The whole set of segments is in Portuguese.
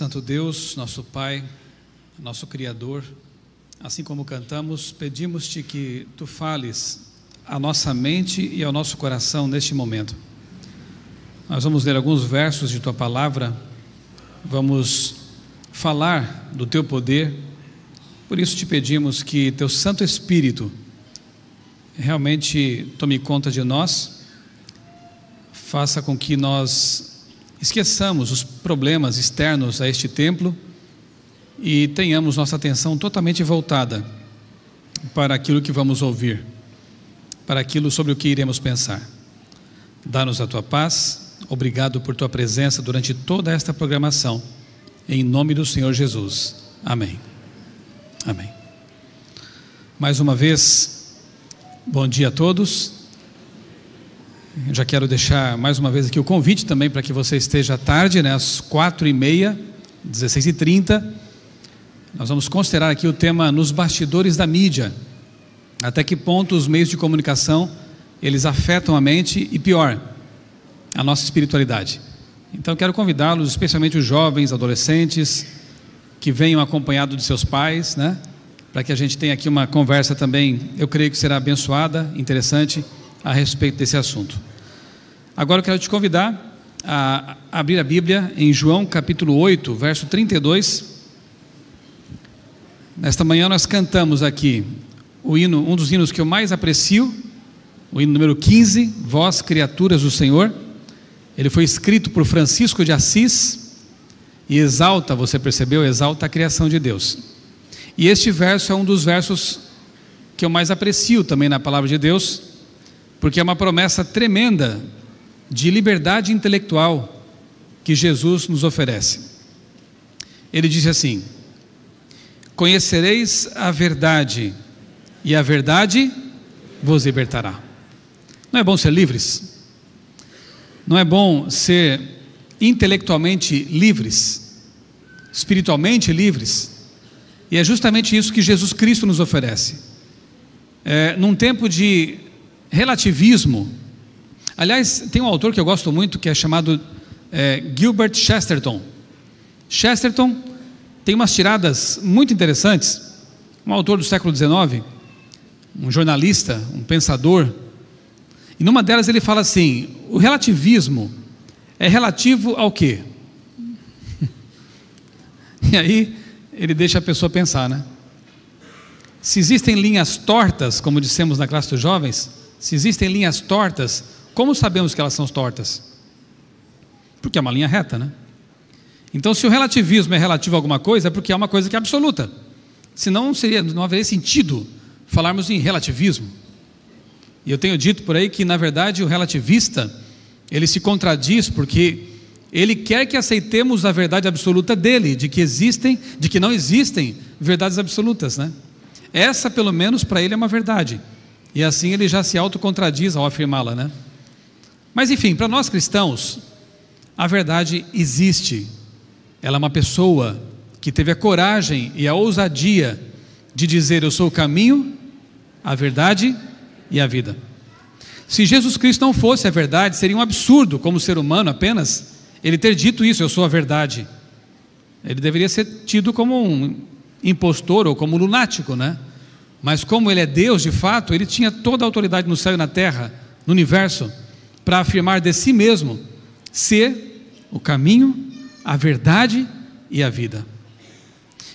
Santo Deus, nosso Pai, nosso Criador, assim como cantamos, pedimos-te que Tu fales à nossa mente e ao nosso coração neste momento. Nós vamos ler alguns versos de Tua Palavra, vamos falar do Teu poder, por isso te pedimos que Teu Santo Espírito realmente tome conta de nós, faça com que nós esqueçamos os problemas externos a este templo e tenhamos nossa atenção totalmente voltada para aquilo que vamos ouvir, para aquilo sobre o que iremos pensar. Dá-nos a Tua paz, obrigado por Tua presença durante toda esta programação, em nome do Senhor Jesus. Amém. Amém. Mais uma vez, bom dia a todos. Eu já quero deixar mais uma vez aqui o convite também para que você esteja à tarde, às 4h30, 16h30. Nós vamos considerar aqui o tema nos bastidores da mídia. Até que ponto os meios de comunicação, eles afetam a mente e pior, a nossa espiritualidade. Então eu quero convidá-los, especialmente os jovens, adolescentes, que venham acompanhados de seus pais, para que a gente tenha aqui uma conversa também, eu creio que será abençoada, interessante, a respeito desse assunto. Agora eu quero te convidar a abrir a Bíblia em João capítulo 8, verso 32. Nesta manhã nós cantamos aqui o hino, um dos hinos que eu mais aprecio, o hino número 15, Vós, criaturas do Senhor. Ele foi escrito por Francisco de Assis e exalta, você percebeu, exalta a criação de Deus. E este verso é um dos versos que eu mais aprecio também na palavra de Deus, porque é uma promessa tremenda de liberdade intelectual que Jesus nos oferece. Ele diz assim: conhecereis a verdade, e a verdade vos libertará. Não é bom ser livres? Não é bom ser intelectualmente livres, espiritualmente livres? E é justamente isso que Jesus Cristo nos oferece. Num tempo de relativismo. Aliás, tem um autor que eu gosto muito, que é chamado Gilbert Chesterton. Chesterton tem umas tiradas muito interessantes. Um autor do século XIX, um jornalista, um pensador, e numa delas ele fala assim: o relativismo é relativo ao quê? E aí ele deixa a pessoa pensar, Se existem linhas tortas, como dissemos na classe dos jovens, se existem linhas tortas, como sabemos que elas são tortas? Porque é uma linha reta, Então, se o relativismo é relativo a alguma coisa, é porque é uma coisa que é absoluta. Senão não haveria sentido falarmos em relativismo. E eu tenho dito por aí que, na verdade, o relativista, ele se contradiz porque ele quer que aceitemos a verdade absoluta dele, de que não existem verdades absolutas, Essa, pelo menos, para ele é uma verdade. E assim ele já se autocontradiz ao afirmá-la, Mas enfim, para nós cristãos, a verdade existe. Ela é uma pessoa que teve a coragem e a ousadia de dizer: eu sou o caminho, a verdade e a vida. Se Jesus Cristo não fosse a verdade, seria um absurdo como ser humano apenas ele ter dito isso: eu sou a verdade. Ele deveria ser tido como um impostor ou como um lunático, Mas como ele é Deus de fato, ele tinha toda a autoridade no céu e na terra, no universo, para afirmar de si mesmo ser o caminho, a verdade e a vida.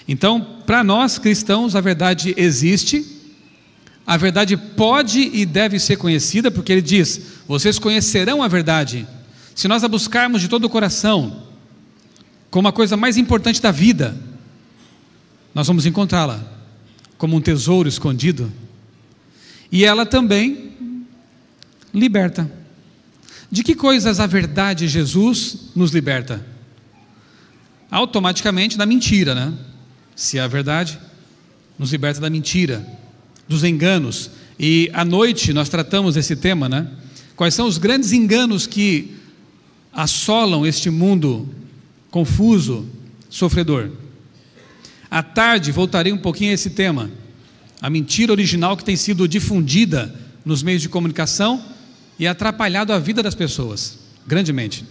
Então, para nós cristãos, a verdade existe, a verdade pode e deve ser conhecida, porque ele diz: vocês conhecerão a verdade. Se nós a buscarmos de todo o coração, como a coisa mais importante da vida, nós vamos encontrá-la como um tesouro escondido, e ela também liberta. De que coisas a verdade, Jesus, nos liberta? Automaticamente da mentira, Se é a verdade, nos liberta da mentira, dos enganos. E à noite nós tratamos esse tema, Quais são os grandes enganos que assolam este mundo confuso, sofredor? À tarde voltarei um pouquinho a esse tema, a mentira original que tem sido difundida nos meios de comunicação e atrapalhado a vida das pessoas, grandemente.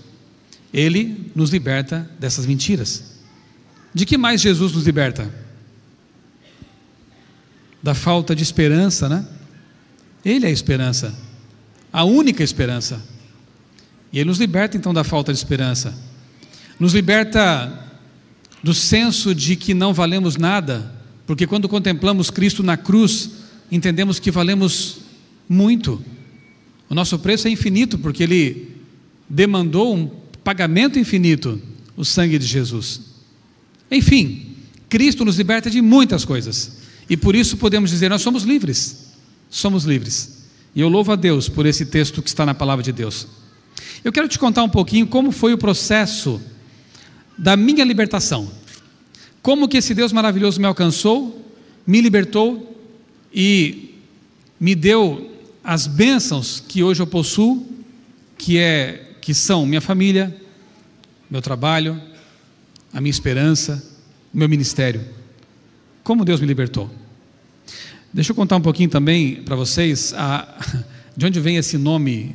Ele nos liberta dessas mentiras. De que mais Jesus nos liberta? Da falta de esperança, né? Ele é a esperança, a única esperança. E Ele nos liberta então da falta de esperança. Nos liberta do senso de que não valemos nada, porque quando contemplamos Cristo na cruz, entendemos que valemos muito. O nosso preço é infinito, porque Ele demandou um pagamento infinito, o sangue de Jesus. Enfim, Cristo nos liberta de muitas coisas, e por isso podemos dizer, nós somos livres. Somos livres. E eu louvo a Deus por esse texto que está na palavra de Deus. Eu quero te contar um pouquinho como foi o processo da minha libertação. Como que esse Deus maravilhoso me alcançou, me libertou e me deu as bênçãos que hoje eu possuo, que são minha família, meu trabalho, a minha esperança, o meu ministério. Como Deus me libertou. Deixa eu contar um pouquinho também para vocês de onde vem esse nome,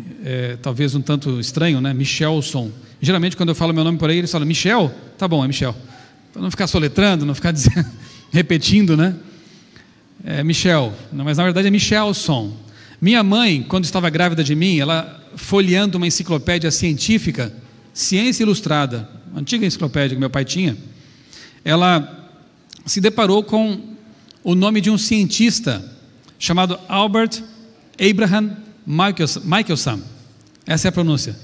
talvez um tanto estranho, né? Michelson. Geralmente quando eu falo meu nome por aí, eles falam, Michel? Tá bom, é Michel. Para não ficar soletrando, não ficar repetindo, né? Michel, não, mas na verdade é Michelson. Minha mãe, quando estava grávida de mim, ela folheando uma enciclopédia científica, Ciência Ilustrada, antiga enciclopédia que meu pai tinha, ela se deparou com o nome de um cientista chamado Albert Abraham Michelson. Essa é a pronúncia.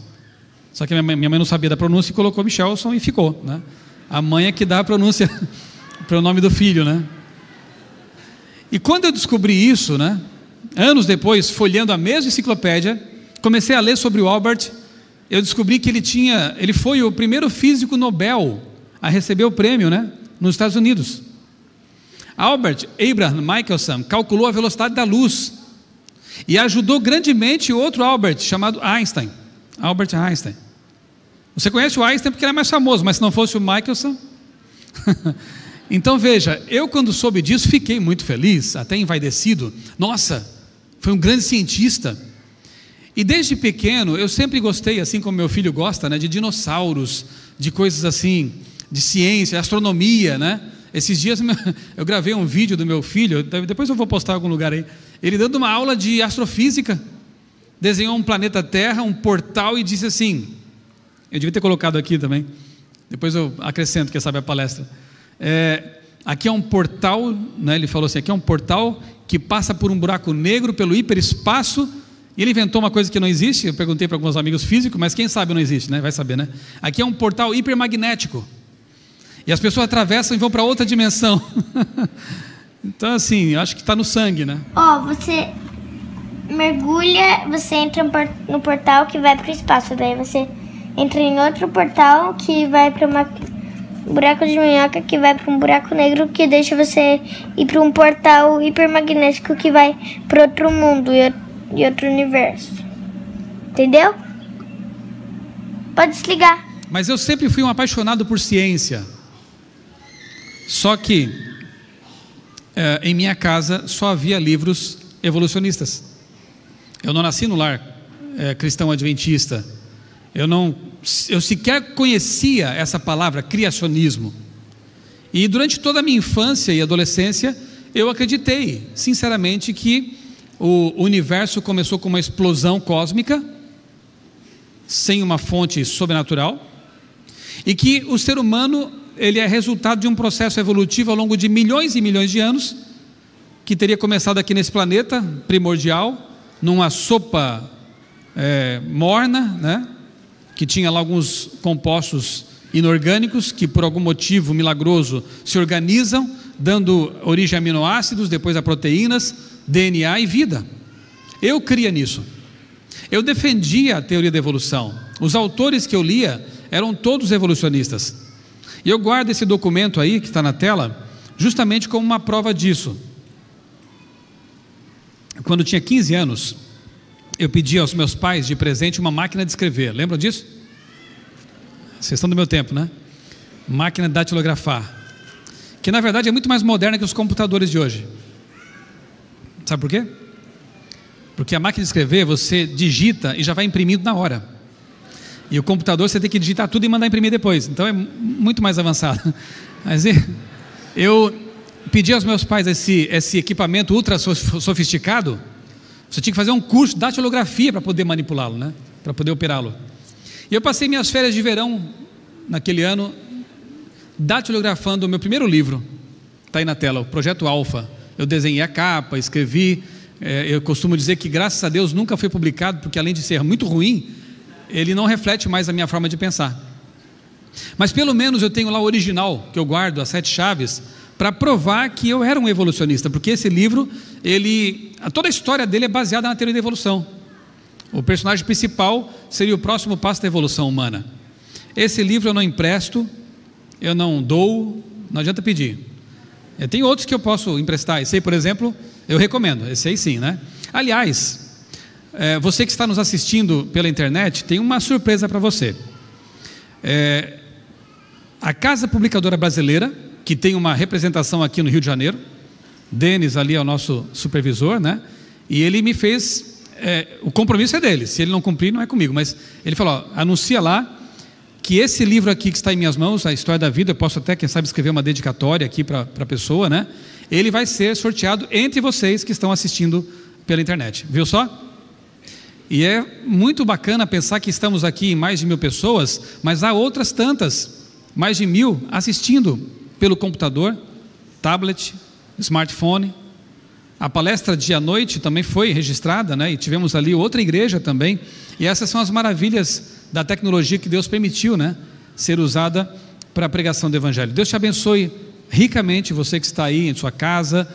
Só que minha mãe não sabia da pronúncia e colocou Michelson e ficou, né? A mãe é que dá a pronúncia para o nome do filho, né? E quando eu descobri isso, né, anos depois, folheando a mesma enciclopédia, comecei a ler sobre o Albert. Eu descobri que ele foi o primeiro físico Nobel a receber o prêmio, né, nos Estados Unidos. Albert Abraham Michelson calculou a velocidade da luz e ajudou grandemente outro Albert, chamado Einstein. Albert Einstein. Você conhece o Einstein porque ele é mais famoso, mas se não fosse o Michelson... Então veja, eu quando soube disso fiquei muito feliz, até envaidecido. Nossa, foi um grande cientista. E desde pequeno eu sempre gostei, assim como meu filho gosta, né, de dinossauros, de coisas assim, de ciência, astronomia, né? Esses dias eu gravei um vídeo do meu filho, depois eu vou postar em algum lugar aí, ele dando uma aula de astrofísica, desenhou um planeta Terra, um portal e disse assim, eu devia ter colocado aqui também, depois eu acrescento, quem sabe a palestra, aqui é um portal, né, ele falou assim, aqui é um portal que passa por um buraco negro, pelo hiperespaço, e ele inventou uma coisa que não existe, eu perguntei para alguns amigos físicos, mas quem sabe não existe, né? Vai saber, né? Aqui é um portal hipermagnético, e as pessoas atravessam e vão para outra dimensão. Então assim, eu acho que está no sangue, né? Você mergulha, você entra no portal que vai para o espaço, daí você entra em outro portal que vai para um buraco de minhoca, que vai para um buraco negro, que deixa você ir para um portal hipermagnético que vai para outro mundo e outro universo. Entendeu? Pode desligar. Mas eu sempre fui um apaixonado por ciência. Só que em minha casa só havia livros evolucionistas. Eu não nasci no lar cristão adventista. Eu sequer conhecia essa palavra, criacionismo. E durante toda a minha infância e adolescência, eu acreditei, sinceramente, que o universo começou com uma explosão cósmica, sem uma fonte sobrenatural, e que o ser humano, ele é resultado de um processo evolutivo ao longo de milhões e milhões de anos, que teria começado aqui nesse planeta primordial, numa sopa morna, né? Que tinha lá alguns compostos inorgânicos que por algum motivo milagroso se organizam, dando origem a aminoácidos, depois a proteínas, DNA e vida. Eu cria nisso. Eu defendia a teoria da evolução. Os autores que eu lia eram todos evolucionistas. E eu guardo esse documento aí, que está na tela, justamente como uma prova disso. Quando eu tinha 15 anos, eu pedi aos meus pais de presente uma máquina de escrever. Lembram disso? Vocês estão do meu tempo, né? Máquina de datilografar. Que na verdade é muito mais moderna que os computadores de hoje. Sabe por quê? Porque a máquina de escrever, você digita e já vai imprimindo na hora. E o computador você tem que digitar tudo e mandar imprimir depois. Então é muito mais avançado. Mas eu pedi aos meus pais esse equipamento ultra sofisticado. Você tinha que fazer um curso de datilografia para poder manipulá-lo, né? Para poder operá-lo. E eu passei minhas férias de verão, naquele ano, datilografando o meu primeiro livro. Está aí na tela, o Projeto Alfa. Eu desenhei a capa, escrevi. Eu costumo dizer que, graças a Deus, nunca foi publicado, porque além de ser muito ruim, ele não reflete mais a minha forma de pensar. Mas pelo menos eu tenho lá o original, que eu guardo, as 7 chaves, para provar que eu era um evolucionista, porque esse livro, toda a história dele é baseada na teoria da evolução. O personagem principal seria o próximo passo da evolução humana. Esse livro eu não empresto, eu não dou, não adianta pedir. Tem outros que eu posso emprestar. Esse aí, por exemplo, eu recomendo. Esse aí sim, né? Aliás, você que está nos assistindo pela internet, tem uma surpresa para você. A Casa Publicadora Brasileira, que tem uma representação aqui no Rio de Janeiro, Denis ali é o nosso supervisor, né? E ele me fez, o compromisso é dele, se ele não cumprir não é comigo, mas ele falou, anuncia lá que esse livro aqui que está em minhas mãos, A História da Vida, eu posso até, quem sabe, escrever uma dedicatória aqui para a pessoa, né? Ele vai ser sorteado entre vocês que estão assistindo pela internet, viu só? E é muito bacana pensar que estamos aqui em mais de 1000 pessoas, mas há outras tantas, mais de 1000, assistindo pelo computador, tablet, smartphone. A palestra de à noite também foi registrada, né? E tivemos ali outra igreja também. E essas são as maravilhas da tecnologia que Deus permitiu, né? Ser usada para a pregação do Evangelho. Deus te abençoe ricamente, você que está aí em sua casa,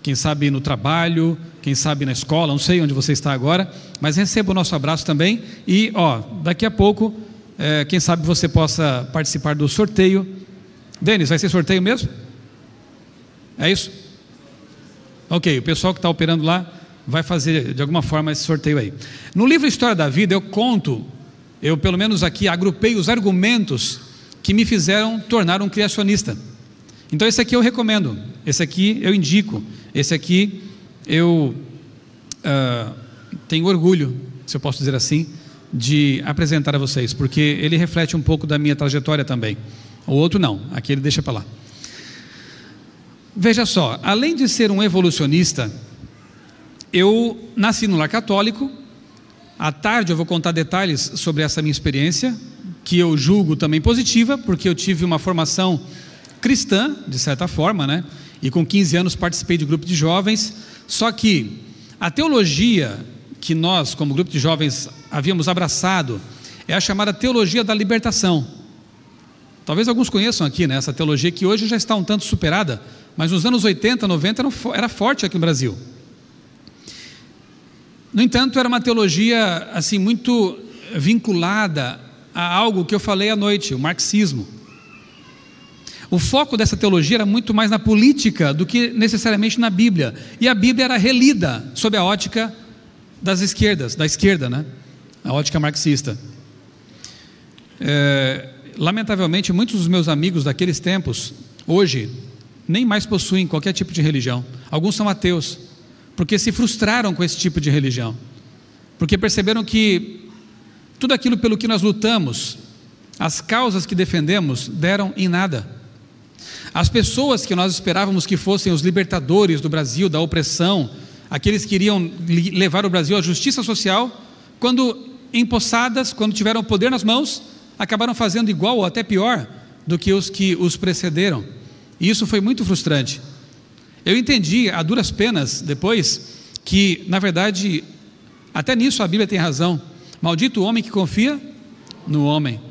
quem sabe no trabalho, quem sabe na escola, não sei onde você está agora, mas receba o nosso abraço também. E daqui a pouco, quem sabe você possa participar do sorteio. Denis, vai ser sorteio mesmo? É isso? Ok, o pessoal que está operando lá vai fazer de alguma forma esse sorteio aí. No livro História da Vida eu pelo menos aqui agrupei os argumentos que me fizeram tornar um criacionista. Então esse aqui eu recomendo, esse aqui eu indico, esse aqui eu tenho orgulho, se eu posso dizer assim, de apresentar a vocês, porque ele reflete um pouco da minha trajetória também. O outro não, aqui ele deixa para lá. Veja só, além de ser um evolucionista, eu nasci no lar católico. À tarde eu vou contar detalhes sobre essa minha experiência, que eu julgo também positiva, porque eu tive uma formação cristã, de certa forma, né? E com 15 anos participei de grupo de jovens. Só que a teologia que nós, como grupo de jovens, havíamos abraçado, é a chamada teologia da libertação. Talvez alguns conheçam aqui, né? Essa teologia que hoje já está um tanto superada, mas nos anos 80, 90 era forte aqui no Brasil. No entanto, era uma teologia assim muito vinculada a algo que eu falei à noite, o marxismo. O foco dessa teologia era muito mais na política do que necessariamente na Bíblia. E a Bíblia era relida sob a ótica da esquerda, né? A ótica marxista. Lamentavelmente, muitos dos meus amigos daqueles tempos, hoje, nem mais possuem qualquer tipo de religião. Alguns são ateus, porque se frustraram com esse tipo de religião, porque perceberam que tudo aquilo pelo que nós lutamos, as causas que defendemos, deram em nada. As pessoas que nós esperávamos que fossem os libertadores do Brasil, da opressão, aqueles que iriam levar o Brasil à justiça social, quando empossadas, quando tiveram o poder nas mãos, acabaram fazendo igual ou até pior do que os que os precederam. E isso foi muito frustrante. Eu entendi a duras penas depois que, na verdade, até nisso a Bíblia tem razão. Maldito o homem que confia no homem.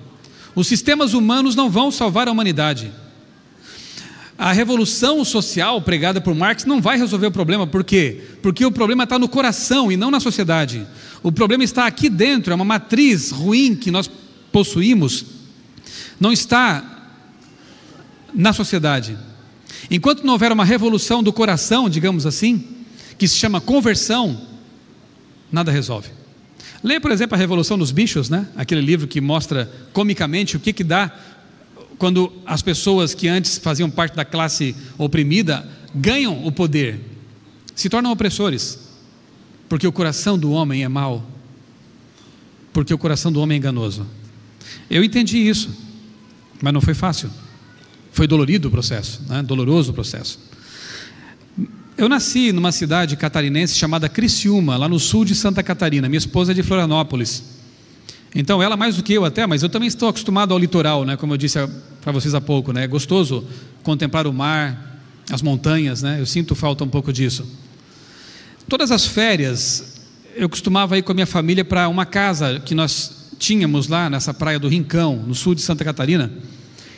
Os sistemas humanos não vão salvar a humanidade. A revolução social pregada por Marx não vai resolver o problema. Por quê? Porque o problema está no coração e não na sociedade. O problema está aqui dentro, é uma matriz ruim que nós possuímos, não está na sociedade. Enquanto não houver uma revolução do coração, digamos assim, que se chama conversão, nada resolve. Leia, por exemplo, A Revolução dos Bichos, né? Aquele livro que mostra comicamente o que dá quando as pessoas que antes faziam parte da classe oprimida ganham o poder, se tornam opressores, porque o coração do homem é mau, porque o coração do homem é enganoso. Eu entendi isso, mas não foi fácil. Foi dolorido o processo, né? Doloroso o processo. Eu nasci numa cidade catarinense chamada Criciúma, lá no sul de Santa Catarina. Minha esposa é de Florianópolis. Então ela mais do que eu até, mas eu também estou acostumado ao litoral, né? Como eu disse para vocês há pouco, né? É gostoso contemplar o mar, as montanhas, né? Eu sinto falta um pouco disso. Todas as férias eu costumava ir com a minha família para uma casa que nós tínhamos lá nessa praia do Rincão, no sul de Santa Catarina.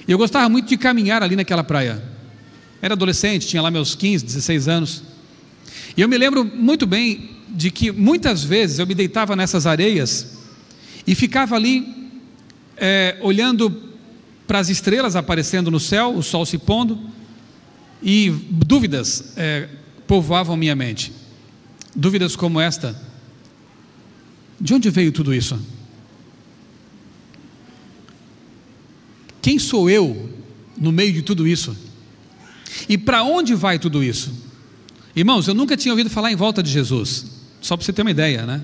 E eu gostava muito de caminhar ali naquela praia. Era adolescente, tinha lá meus 15, 16 anos. E eu me lembro muito bem de que muitas vezes eu me deitava nessas areias e ficava ali olhando para as estrelas aparecendo no céu, o sol se pondo, e dúvidas povoavam minha mente. Dúvidas como esta: de onde veio tudo isso? Quem sou eu no meio de tudo isso? E para onde vai tudo isso? Irmãos, eu nunca tinha ouvido falar em volta de Jesus, só para você ter uma ideia, né?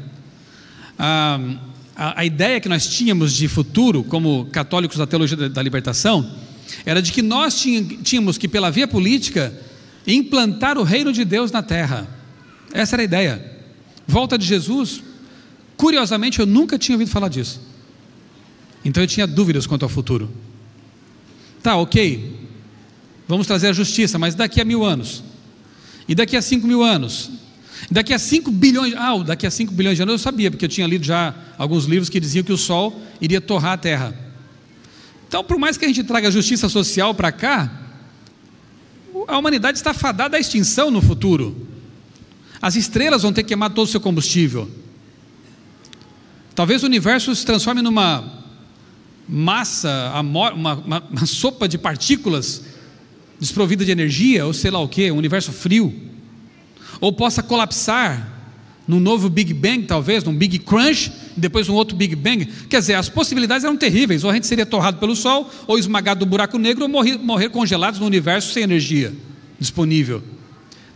A ideia que nós tínhamos de futuro, como católicos da teologia da libertação, era de que nós tínhamos que, pela via política, implantar o reino de Deus na terra. Essa era a ideia. Volta de Jesus, curiosamente eu nunca tinha ouvido falar disso. Então eu tinha dúvidas quanto ao futuro. Tá, ok, vamos trazer a justiça, mas daqui a 1000 anos, e daqui a 5.000 anos, daqui a 5 bilhões, daqui a 5 bilhões de anos eu sabia, porque eu tinha lido já alguns livros que diziam que o sol iria torrar a terra. Então, por mais que a gente traga a justiça social para cá, a humanidade está fadada à extinção no futuro. As estrelas vão ter que queimar todo o seu combustível. Talvez o universo se transforme numa massa, uma sopa de partículas desprovida de energia, ou sei lá o que, um universo frio, ou possa colapsar num novo Big Bang, talvez, num Big Crunch, depois um outro Big Bang. Quer dizer, as possibilidades eram terríveis: ou a gente seria torrado pelo sol, ou esmagado no buraco negro, ou morrer congelados no universo sem energia disponível.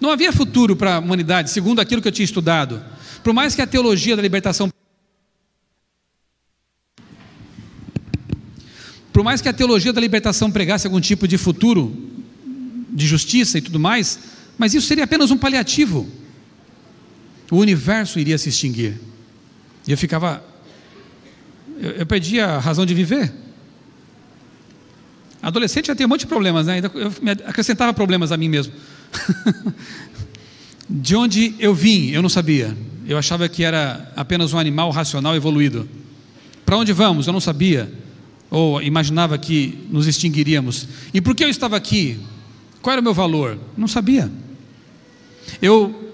Não havia futuro para a humanidade, segundo aquilo que eu tinha estudado. Por mais que a teologia da libertação pregasse algum tipo de futuro, de justiça e tudo mais, mas isso seria apenas um paliativo. O universo iria se extinguir. E eu ficava... Eu perdi a razão de viver. Adolescente já tem um monte de problemas, né? Eu me acrescentava problemas a mim mesmo. De onde eu vim, eu não sabia. Eu achava que era apenas um animal racional evoluído. Para onde vamos? Eu não sabia. Ou imaginava que nos extinguiríamos. E por que eu estava aqui? Qual era o meu valor? Não sabia. Eu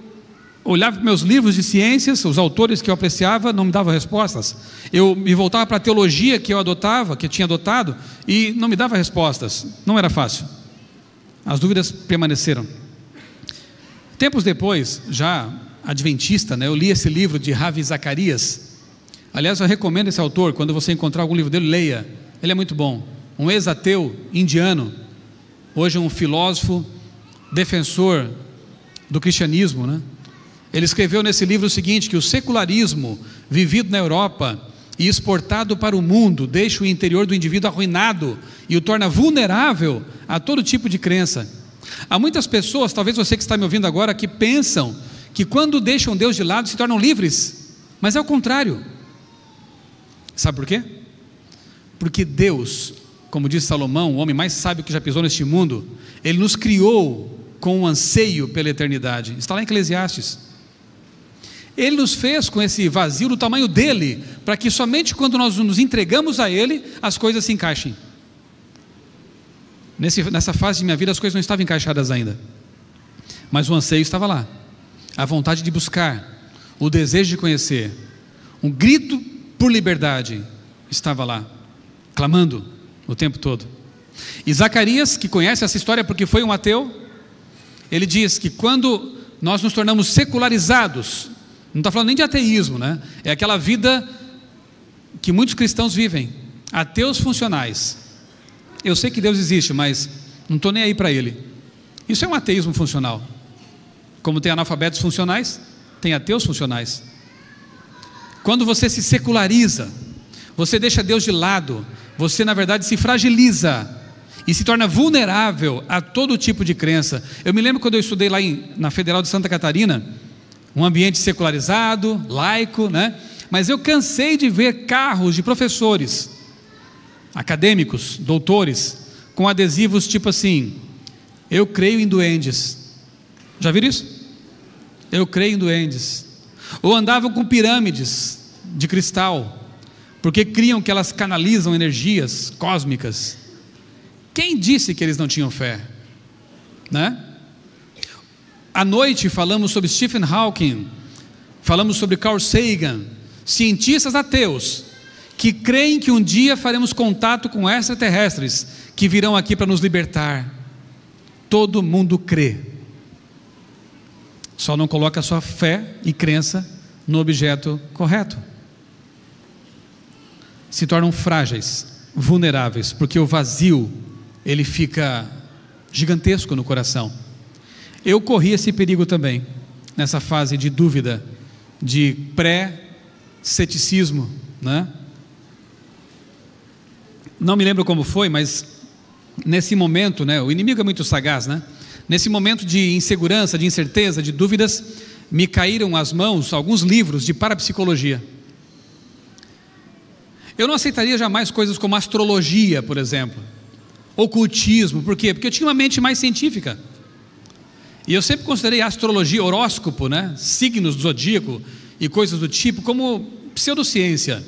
olhava para meus livros de ciências, os autores que eu apreciava não me davam respostas. Eu me voltava para a teologia que eu tinha adotado, e não me dava respostas. Não era fácil. As dúvidas permaneceram. Tempos depois, já adventista, né, eu li esse livro de Ravi Zacarias. Aliás, eu recomendo esse autor. Quando você encontrar algum livro dele, leia. Ele é muito bom. Um ex-ateu indiano, hoje um filósofo, defensor do cristianismo, né? Ele escreveu nesse livro o seguinte: que o secularismo vivido na Europa e exportado para o mundo deixa o interior do indivíduo arruinado e o torna vulnerável a todo tipo de crença. Há muitas pessoas, talvez você que está me ouvindo agora, que pensam que quando deixam Deus de lado se tornam livres, mas é o contrário. Sabe por quê? Porque Deus, como diz Salomão, o homem mais sábio que já pisou neste mundo, Ele nos criou com um anseio pela eternidade. Está lá em Eclesiastes. Ele nos fez com esse vazio do tamanho dele, para que somente quando nós nos entregamos a Ele, as coisas se encaixem. Nessa fase de minha vida as coisas não estavam encaixadas ainda, mas o anseio estava lá, a vontade de buscar, o desejo de conhecer, um grito por liberdade estava lá, clamando o tempo todo. E Zacarias, que conhece essa história porque foi um ateu, ele diz que quando nós nos tornamos secularizados, não está falando nem de ateísmo, né? É aquela vida que muitos cristãos vivem, ateus funcionais. Eu sei que Deus existe, mas não estou nem aí para Ele. Isso é um ateísmo funcional. Como tem analfabetos funcionais, tem ateus funcionais. Quando você se seculariza, você deixa Deus de lado, você na verdade se fragiliza e se torna vulnerável a todo tipo de crença. Eu me lembro quando eu estudei lá na Federal de Santa Catarina, um ambiente secularizado, laico, né? Mas eu cansei de ver carros de professores, acadêmicos, doutores, com adesivos tipo assim: eu creio em duendes. Já viram isso? Eu creio em duendes. Ou andavam com pirâmides de cristal, porque criam que elas canalizam energias cósmicas. Quem disse que eles não tinham fé? Né? À noite falamos sobre Stephen Hawking, falamos sobre Carl Sagan, cientistas ateus, que creem que um dia faremos contato com extraterrestres, que virão aqui para nos libertar. Todo mundo crê, só não coloca a sua fé e crença no objeto correto. Se tornam frágeis, vulneráveis, porque o vazio, ele fica gigantesco no coração. Eu corri esse perigo também, nessa fase de dúvida, de pré-ceticismo, né? Não me lembro como foi, mas nesse momento, né, o inimigo é muito sagaz, né? Nesse momento de insegurança, de incerteza, de dúvidas, me caíram às mãos alguns livros de parapsicologia. Eu não aceitaria jamais coisas como astrologia, por exemplo, ocultismo. Por quê? Porque eu tinha uma mente mais científica, e eu sempre considerei a astrologia, horóscopo, né, signos do zodíaco e coisas do tipo, como pseudociência,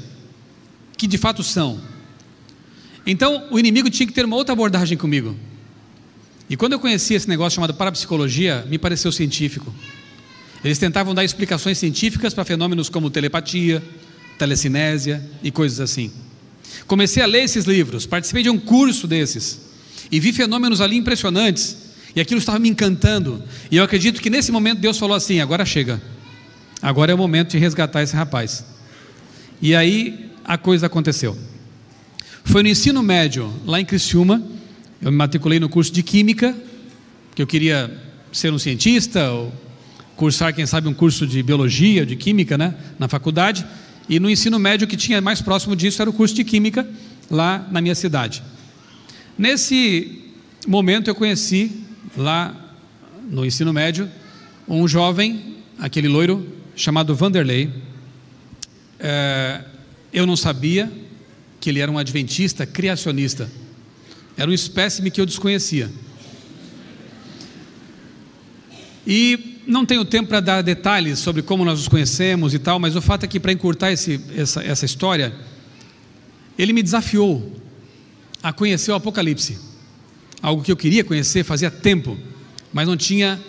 que de fato são. Então o inimigo tinha que ter uma outra abordagem comigo, e quando eu conheci esse negócio chamado parapsicologia, me pareceu científico. Eles tentavam dar explicações científicas para fenômenos como telepatia, telecinésia e coisas assim. Comecei a ler esses livros, participei de um curso desses, e vi fenômenos ali impressionantes, e aquilo estava me encantando, e eu acredito que nesse momento Deus falou assim: agora chega, agora é o momento de resgatar esse rapaz. E aí a coisa aconteceu. Foi no ensino médio, lá em Criciúma, eu me matriculei no curso de Química, que eu queria ser um cientista, ou cursar, quem sabe, um curso de Biologia, de Química, né, na faculdade. E no ensino médio, que tinha mais próximo disso, era o curso de Química, lá na minha cidade. Nesse momento eu conheci, lá no ensino médio, um jovem, aquele loiro, chamado Vanderlei. Eu não sabia que ele era um adventista criacionista. Era um espécime que eu desconhecia. E não tenho tempo para dar detalhes sobre como nós nos conhecemos e tal, mas o fato é que, para encurtar essa história, ele me desafiou a conhecer o Apocalipse, algo que eu queria conhecer fazia tempo, mas não tinha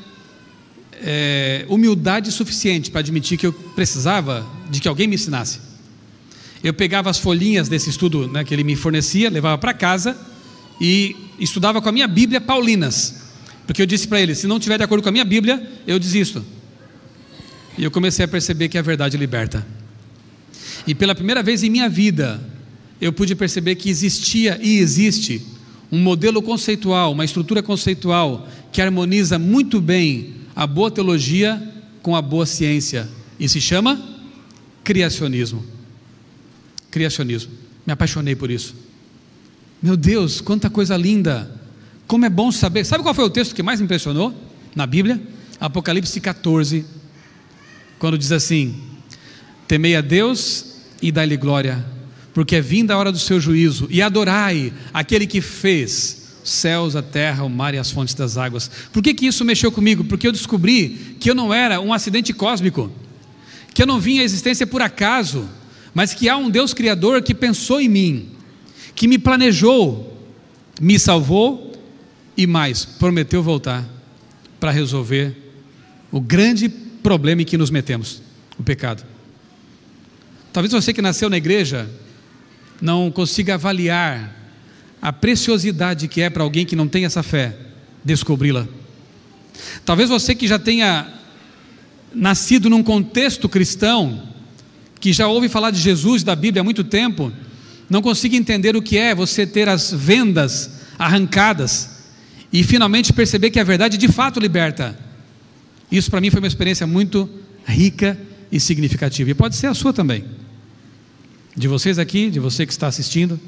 humildade suficiente para admitir que eu precisava de que alguém me ensinasse. Eu pegava as folhinhas desse estudo, né, que ele me fornecia, levava para casa e estudava com a minha Bíblia Paulinas, porque eu disse para ele: se não estiver de acordo com a minha Bíblia, eu desisto. E eu comecei a perceber que a verdade liberta. E pela primeira vez em minha vida, eu pude perceber que existia e existe um modelo conceitual, uma estrutura conceitual que harmoniza muito bem a boa teologia com a boa ciência, e se chama criacionismo. Criacionismo. Me apaixonei por isso. Meu Deus, quanta coisa linda! Como é bom saber. Sabe qual foi o texto que mais me impressionou na Bíblia? Apocalipse 14, quando diz assim: temei a Deus e dai-lhe glória, porque é vinda a hora do seu juízo, e adorai aquele que fez os céus, a terra, o mar e as fontes das águas. Por que isso mexeu comigo? Porque eu descobri que eu não era um acidente cósmico, que eu não vim à existência por acaso, mas que há um Deus Criador que pensou em mim, que me planejou, me salvou e mais, prometeu voltar para resolver o grande problema em que nos metemos, o pecado. Talvez você que nasceu na igreja não consiga avaliar a preciosidade que é para alguém que não tem essa fé descobri-la. Talvez você que já tenha nascido num contexto cristão, que já ouve falar de Jesus e da Bíblia há muito tempo, não consiga entender o que é você ter as vendas arrancadas e finalmente perceber que a verdade de fato liberta. Isso para mim foi uma experiência muito rica e significativa, e pode ser a sua também, de vocês aqui, de você que está assistindo,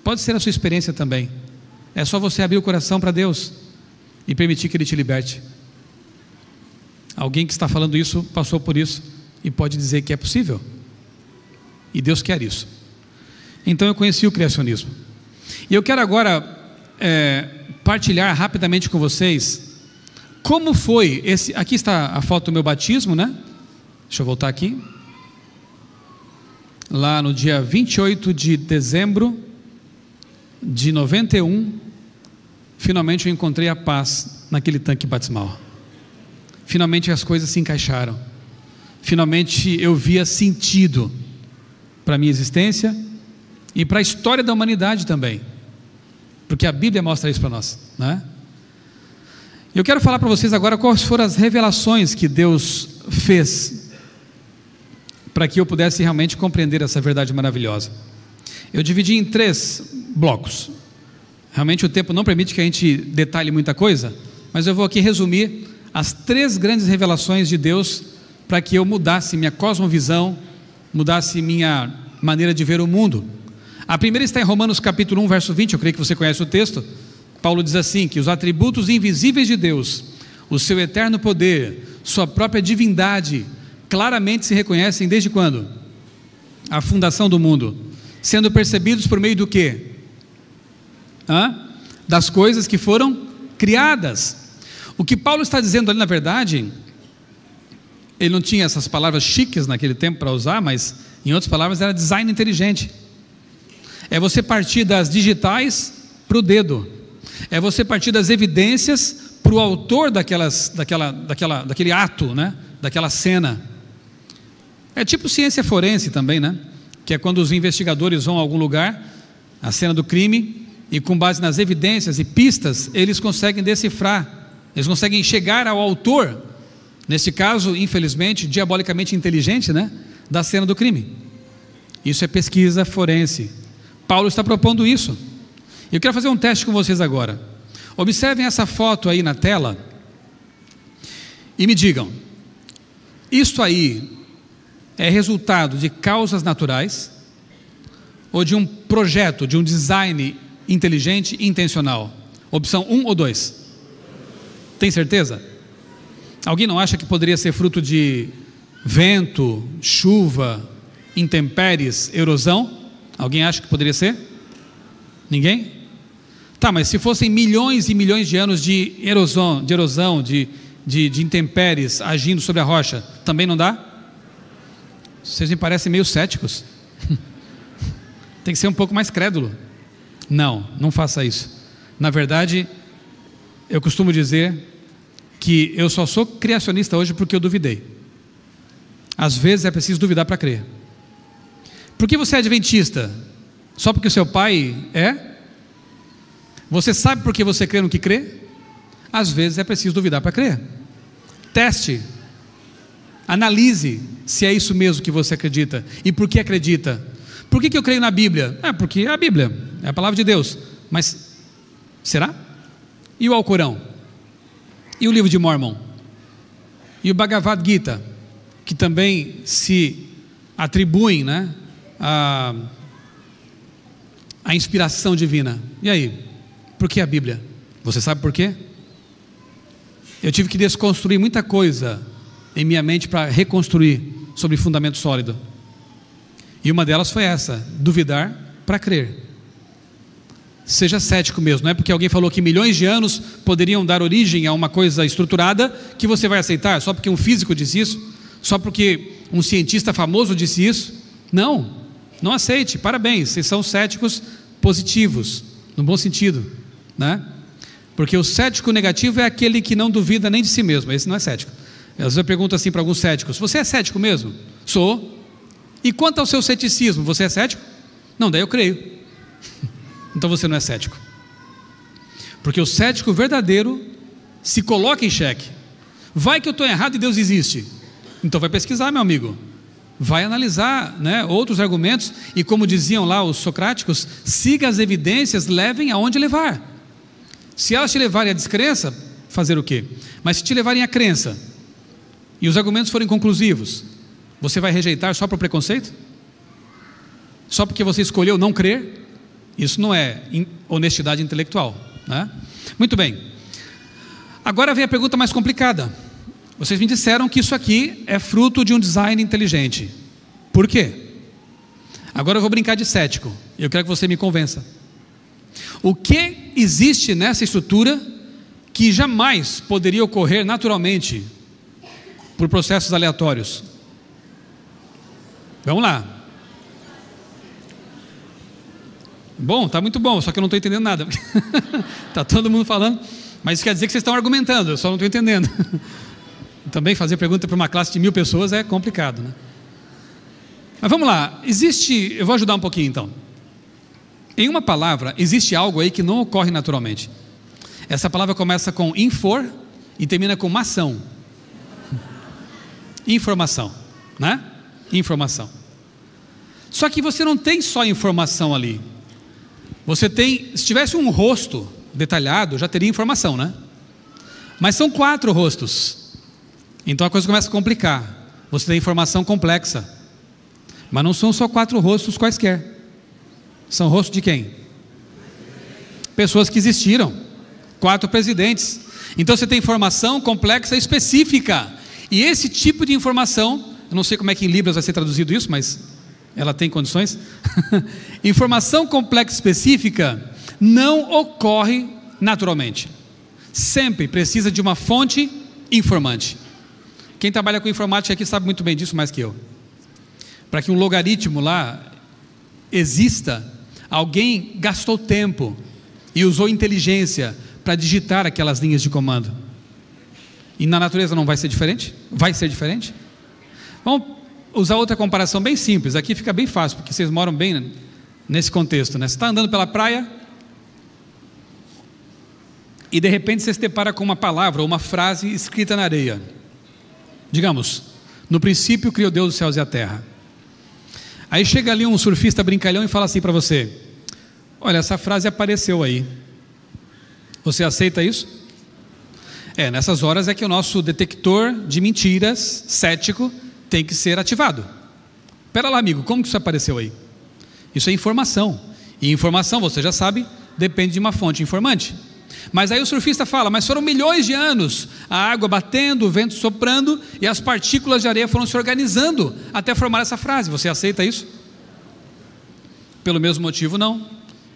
pode ser a sua experiência também. É só você abrir o coração para Deus e permitir que Ele te liberte. Alguém que está falando isso passou por isso e pode dizer que é possível. E Deus quer isso. Então eu conheci o criacionismo. E eu quero agora partilhar rapidamente com vocês como foi esse. Aqui está a foto do meu batismo, né? Deixa eu voltar aqui. Lá no dia 28 de dezembro de 91, finalmente eu encontrei a paz naquele tanque batismal. Finalmente as coisas se encaixaram. Finalmente eu via sentido para a minha existência e para a história da humanidade também, porque a Bíblia mostra isso para nós, né? Eu quero falar para vocês agora quais foram as revelações que Deus fez para que eu pudesse realmente compreender essa verdade maravilhosa. Eu dividi em 3 blocos. Realmente o tempo não permite que a gente detalhe muita coisa, mas eu vou aqui resumir as 3 grandes revelações de Deus para que eu mudasse minha cosmovisão, mudasse minha maneira de ver o mundo. A primeira está em Romanos capítulo 1, verso 20, eu creio que você conhece o texto. Paulo diz assim, que os atributos invisíveis de Deus, o seu eterno poder, sua própria divindade, claramente se reconhecem desde quando? A fundação do mundo, sendo percebidos por meio do quê? Das coisas que foram criadas. O que Paulo está dizendo ali, na verdade, ele não tinha essas palavras chiques naquele tempo para usar, mas em outras palavras era design inteligente. É você partir das digitais para o dedo, é você partir das evidências para o autor daquele ato, né? Daquela cena. É tipo ciência forense também, né? Que é quando os investigadores vão a algum lugar, a cena do crime, e com base nas evidências e pistas, eles conseguem decifrar, eles conseguem chegar ao autor, nesse caso, infelizmente, diabolicamente inteligente, né? Da cena do crime. Isso é pesquisa forense. Paulo está propondo isso. Eu quero fazer um teste com vocês agora. Observem essa foto aí na tela e me digam, isto aí é resultado de causas naturais ou de um projeto, de um design inteligente e intencional? Opção 1 ou 2? Tem certeza? Alguém não acha que poderia ser fruto de vento, chuva, intempéries, erosão? Alguém acha que poderia ser? Ninguém? Tá, mas se fossem milhões e milhões de anos de erosão, de intempéries agindo sobre a rocha, também não dá? Vocês me parecem meio céticos. Tem que ser um pouco mais crédulo. Não faça isso. Na verdade, eu costumo dizer que eu só sou criacionista hoje porque eu duvidei. Às vezes é preciso duvidar para crer. Por que você é adventista? Só porque o seu pai é? Você sabe por que você crê no que crê? Às vezes é preciso duvidar para crer. Teste, analise se é isso mesmo que você acredita e por que acredita. Por que eu creio na Bíblia? Porque é a Bíblia, é a palavra de Deus. Mas será? E o Alcorão? E o livro de Mormon? E o Bhagavad Gita? Que também se atribuem, né, a inspiração divina. E aí? Por que a Bíblia? Você sabe por quê? Eu tive que desconstruir muita coisa em minha mente para reconstruir sobre fundamento sólido. E uma delas foi essa: duvidar para crer. Seja cético mesmo. Não é porque alguém falou que milhões de anos poderiam dar origem a uma coisa estruturada que você vai aceitar, só porque um físico disse isso, só porque um cientista famoso disse isso. Não aceite. Parabéns, vocês são céticos positivos, no bom sentido, né? Porque o cético negativo é aquele que não duvida nem de si mesmo. Esse não é cético. Às vezes eu pergunto assim para alguns céticos: você é cético mesmo? Sou. E quanto ao seu ceticismo, você é cético? Não, daí eu creio. Então você não é cético. Porque o cético verdadeiro se coloca em xeque. Vai que eu estou errado e Deus existe. Então vai pesquisar, meu amigo. Vai analisar, né, outros argumentos. E como diziam lá os socráticos, siga as evidências, levem aonde levar. Se elas te levarem à descrença, fazer o quê? Mas se te levarem à crença e os argumentos forem conclusivos, você vai rejeitar só por preconceito? Só porque você escolheu não crer? Isso não é honestidade intelectual, né? Muito bem. Agora vem a pergunta mais complicada. Vocês me disseram que isso aqui é fruto de um design inteligente. Por quê? Agora eu vou brincar de cético. Eu quero que você me convença. O que existe nessa estrutura que jamais poderia ocorrer naturalmente por processos aleatórios? Vamos lá. Bom, tá muito bom, só que eu não estou entendendo nada. Tá todo mundo falando, mas isso quer dizer que vocês estão argumentando, eu só não estou entendendo. Também fazer pergunta para uma classe de 1000 pessoas é complicado, né? Mas vamos lá, eu vou ajudar um pouquinho então. Em uma palavra, existe algo aí que não ocorre naturalmente. Essa palavra começa com infor e termina com mação. Informação, né? Informação. Só que você não tem só informação ali. Você tem, se tivesse um rosto detalhado, já teria informação, né? Mas são 4 rostos. Então a coisa começa a complicar. Você tem informação complexa. Mas não são só 4 rostos quaisquer. São rostos de quem? Pessoas que existiram. 4 presidentes. Então você tem informação complexa e específica. E esse tipo de informação, eu não sei como é que em Libras vai ser traduzido isso, mas ela tem condições. Informação complexa e específica não ocorre naturalmente. Sempre precisa de uma fonte informante. Quem trabalha com informática aqui sabe muito bem disso mais que eu. Para que um logaritmo lá exista, alguém gastou tempo e usou inteligência para digitar aquelas linhas de comando. E na natureza não vai ser diferente? Vai ser diferente? Vamos usar outra comparação bem simples. Aqui fica bem fácil, porque vocês moram bem nesse contexto, né? Você está andando pela praia e de repente você se depara com uma palavra ou uma frase escrita na areia. Digamos, no princípio criou Deus os céus e a terra. Aí chega ali um surfista brincalhão e fala assim para você: olha, essa frase apareceu aí. Você aceita isso? Nessas horas é que o nosso detector de mentiras, cético, tem que ser ativado. Espera lá, amigo, como que isso apareceu aí? Isso é informação. E informação, você já sabe, depende de uma fonte informante. Mas aí o surfista fala: mas foram milhões de anos, a água batendo, o vento soprando e as partículas de areia foram se organizando até formar essa frase. Você aceita isso? Pelo mesmo motivo, não.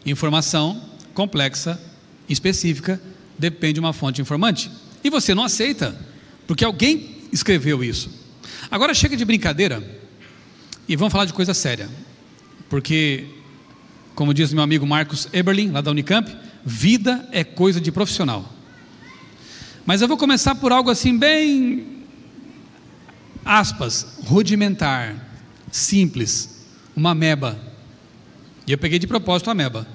Informação complexa, específica, depende de uma fonte informante. E você não aceita, porque alguém escreveu isso. Agora chega de brincadeira e vamos falar de coisa séria. Porque, como diz meu amigo Marcos Eberlin, lá da Unicamp, vida é coisa de profissional. Mas eu vou começar por algo assim bem, aspas, rudimentar, simples, uma ameba. E eu peguei de propósito a ameba.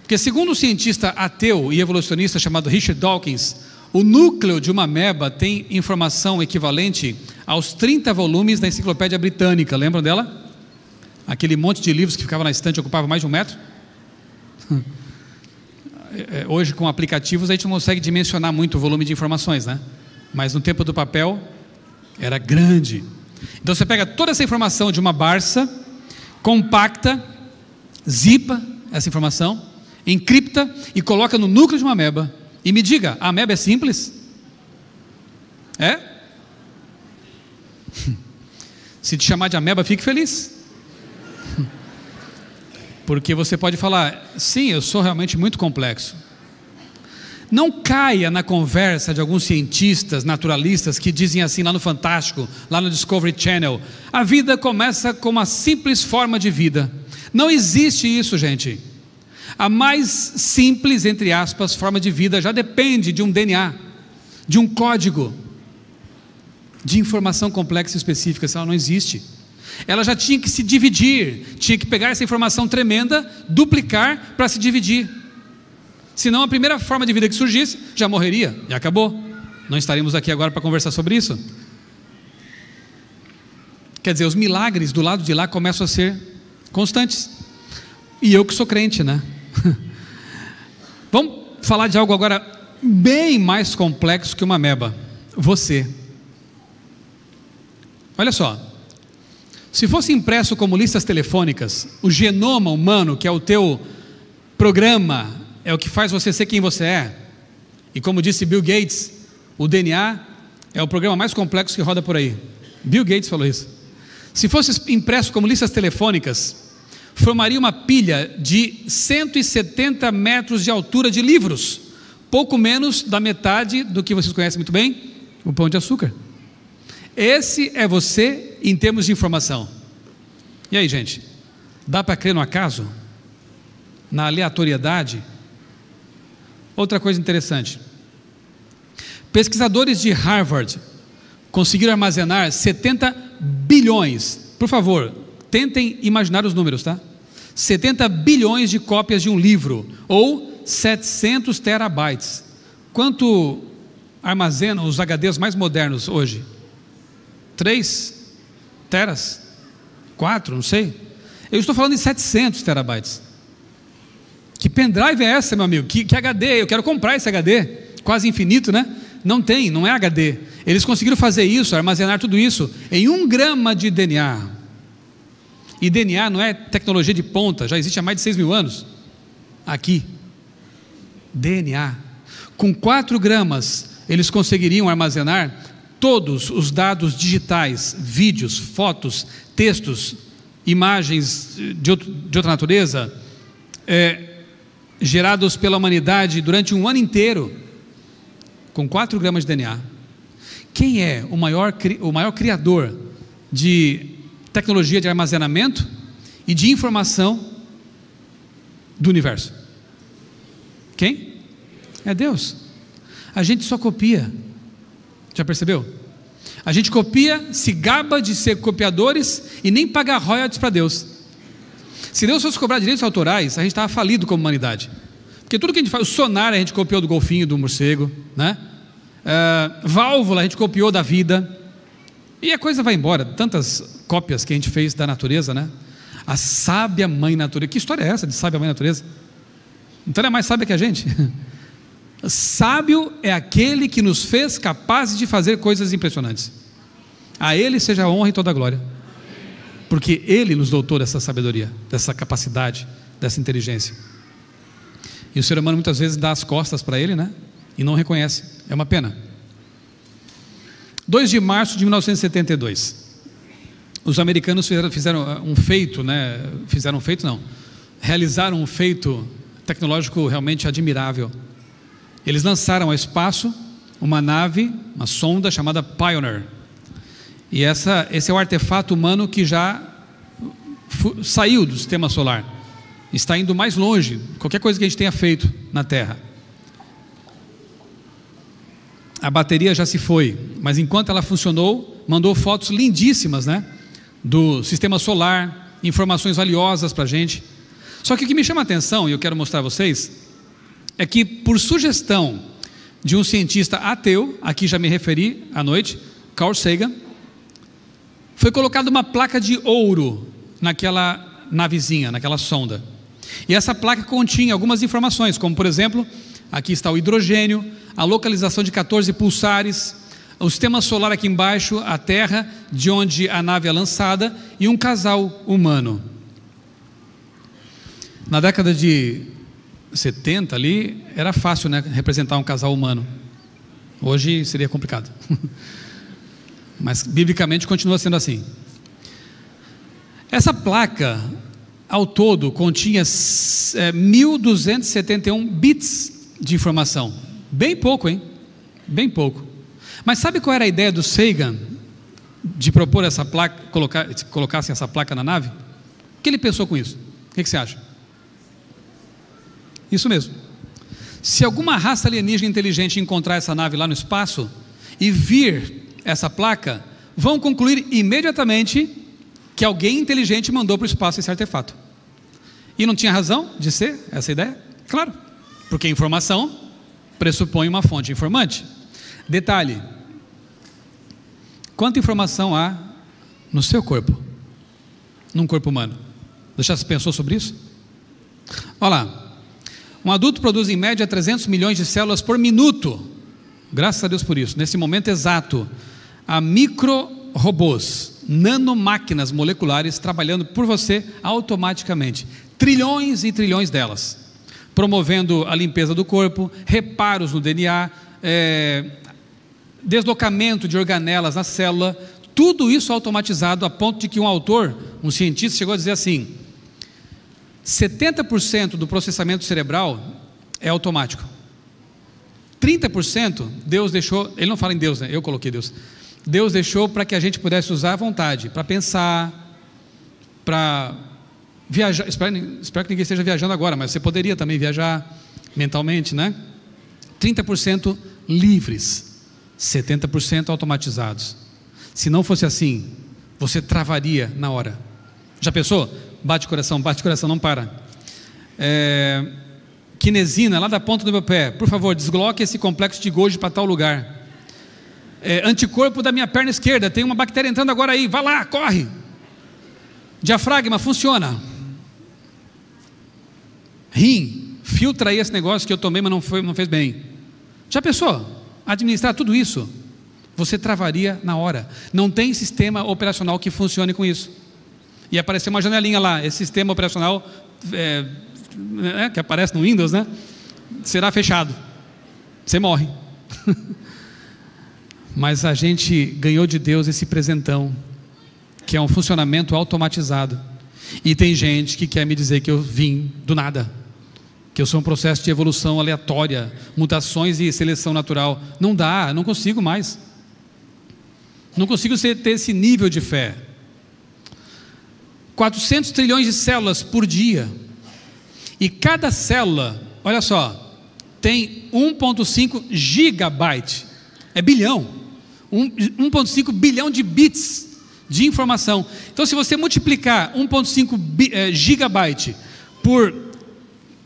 Porque segundo um cientista ateu e evolucionista chamado Richard Dawkins, o núcleo de uma ameba tem informação equivalente aos 30 volumes da Enciclopédia Britânica. Lembram dela? Aquele monte de livros que ficava na estante, ocupava mais de 1 metro. Hoje com aplicativos a gente não consegue dimensionar muito o volume de informações, né? Mas no tempo do papel era grande. Então você pega toda essa informação de uma Barça, compacta, zipa essa informação, encripta e coloca no núcleo de uma ameba. E me diga, a ameba é simples? É? Se te chamar de ameba, fique feliz. Porque você pode falar: sim, eu sou realmente muito complexo. Não caia na conversa de alguns cientistas naturalistas que dizem assim lá no Fantástico, lá no Discovery Channel: a vida começa com uma simples forma de vida. Não existe isso, gente. A mais simples, entre aspas, forma de vida já depende de um DNA, de um código, de informação complexa e específica. Se ela não existe, ela já tinha que se dividir, tinha que pegar essa informação tremenda, duplicar para se dividir. Senão a primeira forma de vida que surgisse já morreria e acabou. Não estaremos aqui agora para conversar sobre isso. Quer dizer, os milagres do lado de lá começam a ser constantes. E eu que sou crente, né? Vamos falar de algo agora bem mais complexo que uma ameba. Você. Olha só. Se fosse impresso como listas telefônicas, o genoma humano, que é o teu programa, é o que faz você ser quem você é. E como disse Bill Gates, o DNA é o programa mais complexo que roda por aí. Bill Gates falou isso. Se fosse impresso como listas telefônicas, formaria uma pilha de 170 metros de altura de livros, pouco menos da metade do que vocês conhecem muito bem, o Pão de Açúcar. Esse é você em termos de informação. E aí, gente, dá para crer no acaso? Na aleatoriedade? Outra coisa interessante, pesquisadores de Harvard conseguiram armazenar 70 bilhões, por favor, tentem imaginar os números, tá? 70 bilhões de cópias de um livro, ou 700 terabytes. Quanto armazenam os HDs mais modernos hoje? 3 teras? 4, não sei. Eu estou falando de 700 terabytes. Que pendrive é essa, meu amigo? Que HD? Eu quero comprar esse HD, quase infinito, né? Não tem, não é HD. Eles conseguiram fazer isso, armazenar tudo isso em 1 grama de DNA. E DNA não é tecnologia de ponta, já existe há mais de 6.000 anos. Aqui, DNA. Com 4 gramas, eles conseguiriam armazenar todos os dados digitais, vídeos, fotos, textos, imagens de outra natureza, gerados pela humanidade durante um ano inteiro, com 4 gramas de DNA. Quem é o maior criador de tecnologia de armazenamento e de informação do universo? Quem? É Deus. A gente só copia. Já percebeu? A gente copia, se gaba de ser copiadores e nem paga royalties para Deus. Se Deus fosse cobrar direitos autorais, a gente estava falido como humanidade. Porque tudo que a gente faz, o sonar a gente copiou do golfinho, do morcego, né? Válvula a gente copiou da vida. E a coisa vai embora. Tantas cópias que a gente fez da natureza, né? A sábia mãe natureza. Que história é essa de sábia mãe natureza? Então ela é mais sábia que a gente. Sábio é aquele que nos fez capazes de fazer coisas impressionantes. A Ele seja a honra e toda a glória, porque Ele nos dotou dessa sabedoria, dessa capacidade, dessa inteligência. E o ser humano muitas vezes dá as costas para Ele, né? E não reconhece. É uma pena. 2 de março de 1972, os americanos fizeram um feito, né? Realizaram um feito tecnológico realmente admirável. Eles lançaram ao espaço uma nave, uma sonda chamada Pioneer. E esse é o artefato humano que já saiu do sistema solar. Está indo mais longe de qualquer coisa que a gente tenha feito na Terra. A bateria já se foi, mas enquanto ela funcionou, mandou fotos lindíssimas, né? Do sistema solar, informações valiosas para a gente. Só que o que me chama a atenção, e eu quero mostrar a vocês, é que por sugestão de um cientista ateu, aqui já me referi à noite, Carl Sagan, foi colocada uma placa de ouro naquela navezinha, naquela sonda. E essa placa continha algumas informações, como por exemplo, aqui está o hidrogênio, a localização de 14 pulsares, o sistema solar aqui embaixo, a Terra, de onde a nave é lançada, e um casal humano. Na década de 70 ali, era fácil, né, representar um casal humano. Hoje seria complicado. Mas biblicamente continua sendo assim. Essa placa, ao todo, continha 1.271 bits de informação. Bem pouco, hein? Bem pouco. Mas sabe qual era a ideia do Sagan de propor essa placa, colocassem essa placa na nave? O que ele pensou com isso? O que você acha? Isso mesmo. Se alguma raça alienígena inteligente encontrar essa nave lá no espaço e vir essa placa, vão concluir imediatamente que alguém inteligente mandou para o espaço esse artefato. E não tinha razão de ser essa ideia? Claro, porque a informação pressupõe uma fonte informante. Detalhe: quanta informação há no seu corpo, num corpo humano? Você já pensou sobre isso? Olha lá. Um adulto produz em média 300 milhões de células por minuto. Graças a Deus por isso. Nesse momento exato, há micro-robôs nanomáquinas moleculares trabalhando por você automaticamente, trilhões e trilhões delas, promovendo a limpeza do corpo, reparos no DNA, deslocamento de organelas na célula, tudo isso automatizado, a ponto de que um autor, um cientista, chegou a dizer assim: 70% do processamento cerebral é automático, 30% Deus deixou, ele não fala em Deus, né? Eu coloquei Deus deixou para que a gente pudesse usar à vontade, para pensar, para viajar. Espero que ninguém esteja viajando agora, mas você poderia também viajar mentalmente, né? 30% livres, 70% automatizados. Se não fosse assim, você travaria na hora. Já pensou? Bate coração, não para. Quinesina, lá da ponta do meu pé, por favor, desloque esse complexo de Golgi para tal lugar. Anticorpo da minha perna esquerda, tem uma bactéria entrando agora aí, vai lá, corre. Diafragma, funciona. Rim, filtra aí esse negócio que eu tomei, mas não fez bem. Já pensou? Administrar tudo isso, você travaria na hora. Não tem sistema operacional que funcione com isso. E apareceu uma janelinha lá, esse sistema operacional que aparece no Windows, né? Será fechado, você morre. Mas a gente ganhou de Deus esse presentão, que é um funcionamento automatizado. E tem gente que quer me dizer que eu vim do nada, que eu sou um processo de evolução aleatória, mutações e seleção natural. Não dá, não consigo mais. Não consigo ter esse nível de fé. 400 trilhões de células por dia. E cada célula, olha só, tem 1,5 gigabyte. É bilhão. 1,5 bilhão de bits de informação. Então, se você multiplicar 1,5 gigabyte por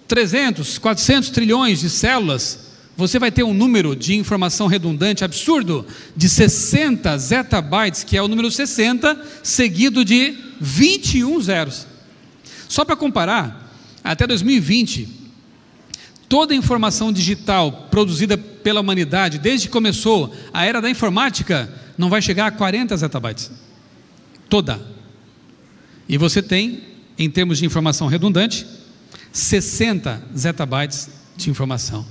300, 400 trilhões de células, você vai ter um número de informação redundante absurdo de 60 zettabytes, que é o número 60, seguido de 21 zeros. Só para comparar, até 2020, toda a informação digital produzida pela humanidade, desde que começou a era da informática, não vai chegar a 40 zettabytes. Toda. E você tem, em termos de informação redundante, 60 zettabytes de informação.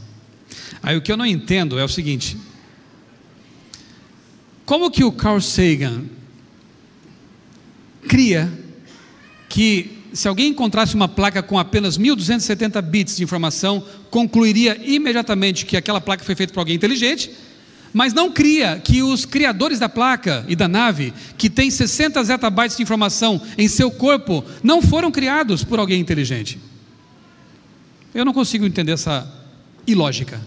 Aí o que eu não entendo é o seguinte: como que o Carl Sagan cria que, se alguém encontrasse uma placa com apenas 1270 bits de informação, concluiria imediatamente que aquela placa foi feita por alguém inteligente, mas não cria que os criadores da placa e da nave, que tem 60 zettabytes de informação em seu corpo, não foram criados por alguém inteligente? Eu não consigo entender essa ilógica,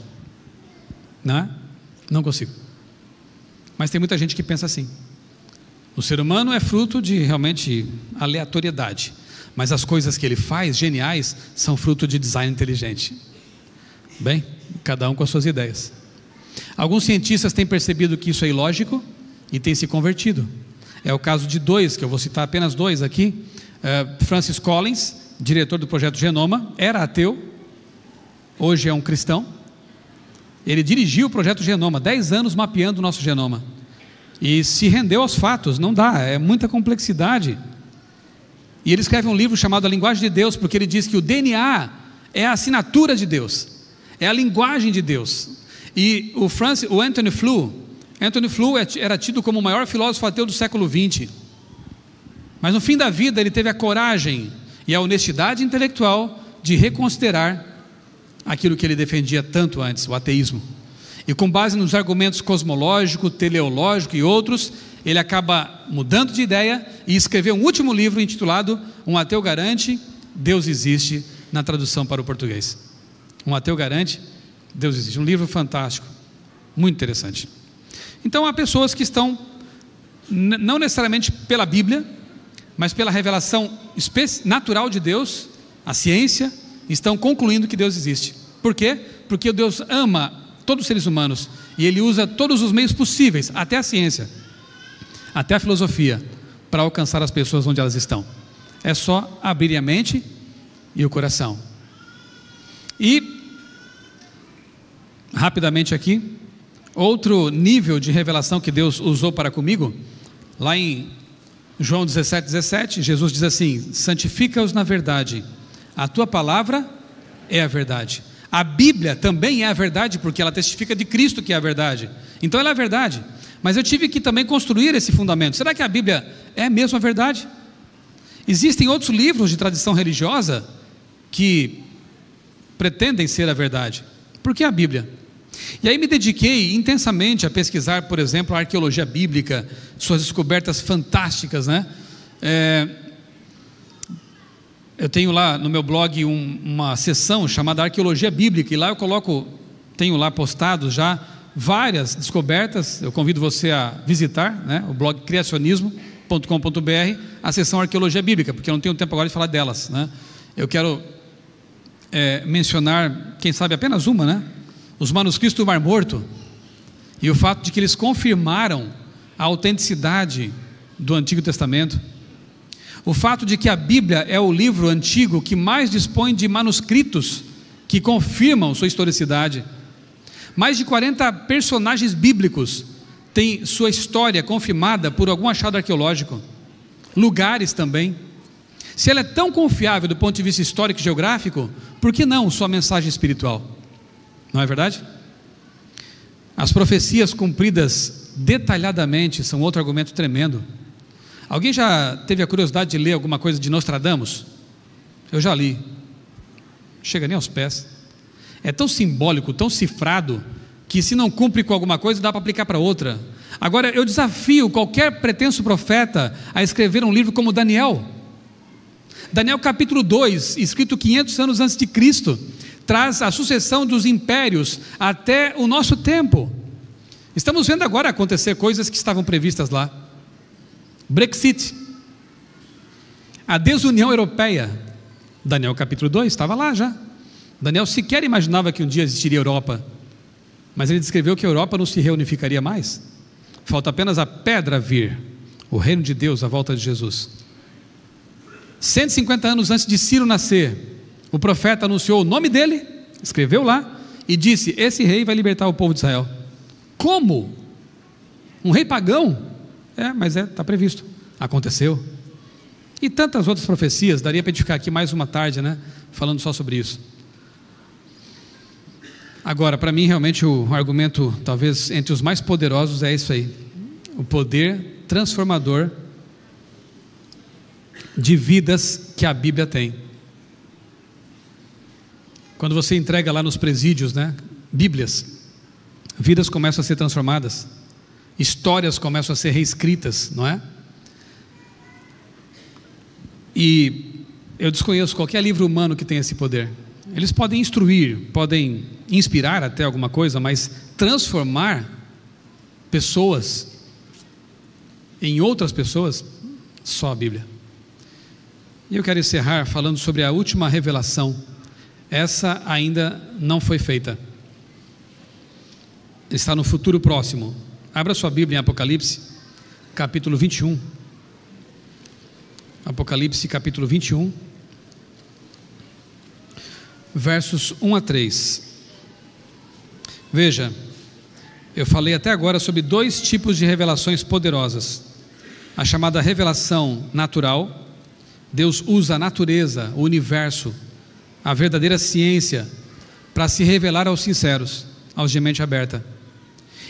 né? Não consigo. Mas tem muita gente que pensa assim. O ser humano é fruto de realmente aleatoriedade, mas as coisas que ele faz, geniais, são fruto de design inteligente. Bem, cada um com as suas ideias. Alguns cientistas têm percebido que isso é ilógico e têm se convertido. É o caso de dois, que eu vou citar apenas dois aqui. Francis Collins, diretor do projeto Genoma, era ateu, hoje é um cristão. Ele dirigiu o projeto Genoma, 10 anos mapeando o nosso genoma, e se rendeu aos fatos. Não dá, é muita complexidade. E ele escreve um livro chamado A Linguagem de Deus, porque ele diz que o DNA é a assinatura de Deus, é a linguagem de Deus. E o Anthony Flew era tido como o maior filósofo ateu do século XX, mas no fim da vida ele teve a coragem e a honestidade intelectual de reconsiderar aquilo que ele defendia tanto antes, o ateísmo. E com base nos argumentos cosmológico, teleológico e outros, ele acaba mudando de ideia e escreveu um último livro intitulado Um Ateu Garante, Deus Existe, na tradução para o português. Um Ateu Garante, Deus Existe. Um livro fantástico, muito interessante. Então há pessoas que estão, não necessariamente pela Bíblia, mas pela revelação natural de Deus, a ciência, estão concluindo que Deus existe. Por quê? Porque Deus ama todos os seres humanos e Ele usa todos os meios possíveis, até a ciência, até a filosofia, para alcançar as pessoas onde elas estão. É só abrir a mente e o coração. E rapidamente aqui, outro nível de revelação que Deus usou para comigo, lá em João 17:17, Jesus diz assim: santifica-os na verdade, a tua palavra é a verdade. A Bíblia também é a verdade, porque ela testifica de Cristo que é a verdade. Então ela é a verdade, mas eu tive que também construir esse fundamento. Será que a Bíblia é mesmo a verdade? Existem outros livros de tradição religiosa que pretendem ser a verdade. Por que a Bíblia? E aí me dediquei intensamente a pesquisar, por exemplo, a arqueologia bíblica, suas descobertas fantásticas, né? Eu tenho lá no meu blog uma seção chamada Arqueologia Bíblica, e lá eu tenho lá postado já várias descobertas. Eu convido você a visitar, né, o blog criacionismo.com.br, a seção Arqueologia Bíblica, porque eu não tenho tempo agora de falar delas, né? Eu quero mencionar, quem sabe apenas uma, né? Os manuscritos do Mar Morto, e o fato de que eles confirmaram a autenticidade do Antigo Testamento. O fato de que a Bíblia é o livro antigo que mais dispõe de manuscritos que confirmam sua historicidade. Mais de 40 personagens bíblicos têm sua história confirmada por algum achado arqueológico. Lugares também. Se ela é tão confiável do ponto de vista histórico e geográfico, por que não sua mensagem espiritual? Não é verdade? As profecias cumpridas detalhadamente são outro argumento tremendo. Alguém já teve a curiosidade de ler alguma coisa de Nostradamus? Eu já li. Chega nem aos pés. É tão simbólico, tão cifrado, que se não cumpre com alguma coisa, dá para aplicar para outra. Agora, eu desafio qualquer pretenso profeta a escrever um livro como Daniel. Daniel capítulo 2, escrito 500 anos antes de Cristo, traz a sucessão dos impérios até o nosso tempo. Estamos vendo agora acontecer coisas que estavam previstas lá. Brexit, a desunião europeia. Daniel capítulo 2 estava lá já. Daniel sequer imaginava que um dia existiria Europa, mas ele descreveu que a Europa não se reunificaria mais. Falta apenas a pedra vir, o reino de Deus, a volta de Jesus. 150 anos antes de Ciro nascer, o profeta anunciou o nome dele, escreveu lá e disse: esse rei vai libertar o povo de Israel. Como? Um rei pagão? Mas está previsto, aconteceu. E tantas outras profecias, daria para a gente ficar aqui mais uma tarde, né, falando só sobre isso. Agora, para mim realmente o argumento talvez entre os mais poderosos é isso aí: o poder transformador de vidas que a Bíblia tem. Quando você entrega lá nos presídios, né, Bíblias, vidas começam a ser transformadas, histórias começam a ser reescritas, não é? E eu desconheço qualquer livro humano que tenha esse poder. Eles podem instruir, podem inspirar até alguma coisa, mas transformar pessoas em outras pessoas, só a Bíblia. E eu quero encerrar falando sobre a última revelação. Essa ainda não foi feita, está no futuro próximo. Abra sua Bíblia em Apocalipse, capítulo 21. Apocalipse, capítulo 21, versos 1 a 3. Veja, eu falei até agora sobre dois tipos de revelações poderosas. A chamada revelação natural. Deus usa a natureza, o universo, a verdadeira ciência, para se revelar aos sinceros, aos de mente aberta.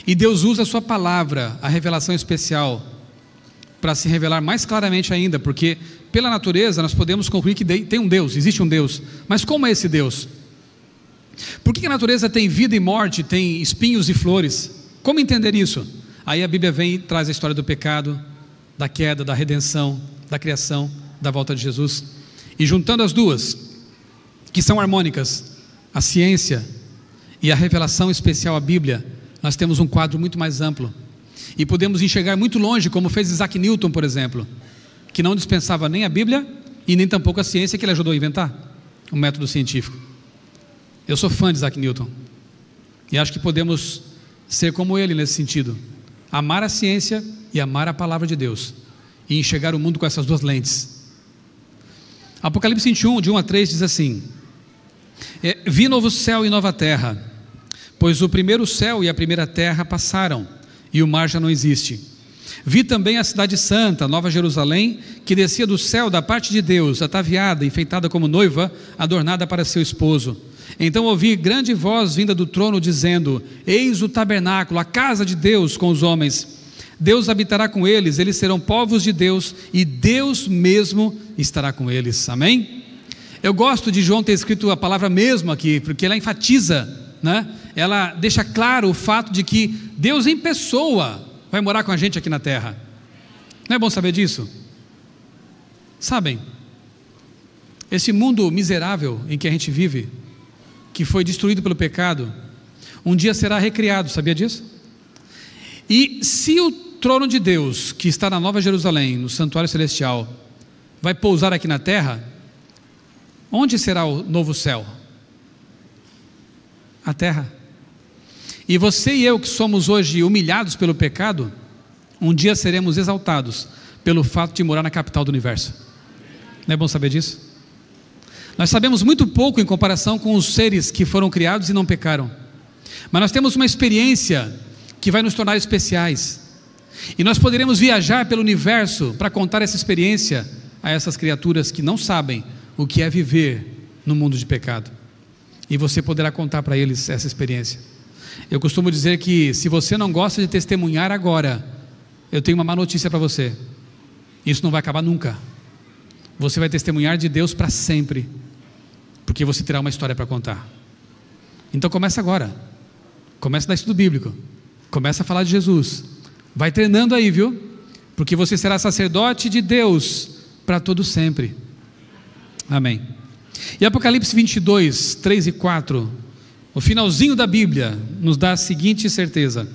E Deus usa a sua palavra, a revelação especial, para se revelar mais claramente ainda, porque pela natureza nós podemos concluir que tem um Deus, existe um Deus. Mas como é esse Deus? Por que a natureza tem vida e morte, tem espinhos e flores? Como entender isso? Aí a Bíblia vem e traz a história do pecado, da queda, da redenção, da criação, da volta de Jesus. E juntando as duas, que são harmônicas, a ciência e a revelação especial, a Bíblia, nós temos um quadro muito mais amplo. E podemos enxergar muito longe, como fez Isaac Newton, por exemplo, que não dispensava nem a Bíblia e nem tampouco a ciência que ele ajudou a inventar, o método científico. Eu sou fã de Isaac Newton e acho que podemos ser como ele nesse sentido: amar a ciência e amar a palavra de Deus, e enxergar o mundo com essas duas lentes. Apocalipse 21, de 1 a 3 diz assim: vi novo céu e nova terra, pois o primeiro céu e a primeira terra passaram, e o mar já não existe. Vi também a cidade santa, Nova Jerusalém, que descia do céu da parte de Deus, ataviada, enfeitada como noiva, adornada para seu esposo. Então ouvi grande voz vinda do trono dizendo: eis o tabernáculo, a casa de Deus com os homens. Deus habitará com eles, eles serão povos de Deus, e Deus mesmo estará com eles. Amém? Eu gosto de João ter escrito a palavra mesmo aqui, porque ela enfatiza, né? Ela deixa claro o fato de que Deus em pessoa vai morar com a gente aqui na terra. Não é bom saber disso? Sabem, esse mundo miserável em que a gente vive, que foi destruído pelo pecado, um dia será recriado, sabia disso? E se o trono de Deus, que está na Nova Jerusalém, no santuário celestial, vai pousar aqui na terra, onde será o novo céu? A terra. E você e eu, que somos hoje humilhados pelo pecado, um dia seremos exaltados pelo fato de morar na capital do universo. Não é bom saber disso? Nós sabemos muito pouco em comparação com os seres que foram criados e não pecaram, mas nós temos uma experiência que vai nos tornar especiais, e nós poderemos viajar pelo universo para contar essa experiência a essas criaturas que não sabem o que é viver no mundo de pecado, e você poderá contar para eles essa experiência. Eu costumo dizer que se você não gosta de testemunhar agora, eu tenho uma má notícia para você: isso não vai acabar nunca. Você vai testemunhar de Deus para sempre, porque você terá uma história para contar. Então começa agora, começa a dar estudo bíblico, começa a falar de Jesus, vai treinando aí, viu? Porque você será sacerdote de Deus para todo sempre. Amém. E Apocalipse 22, 3 e 4, o finalzinho da Bíblia, nos dá a seguinte certeza: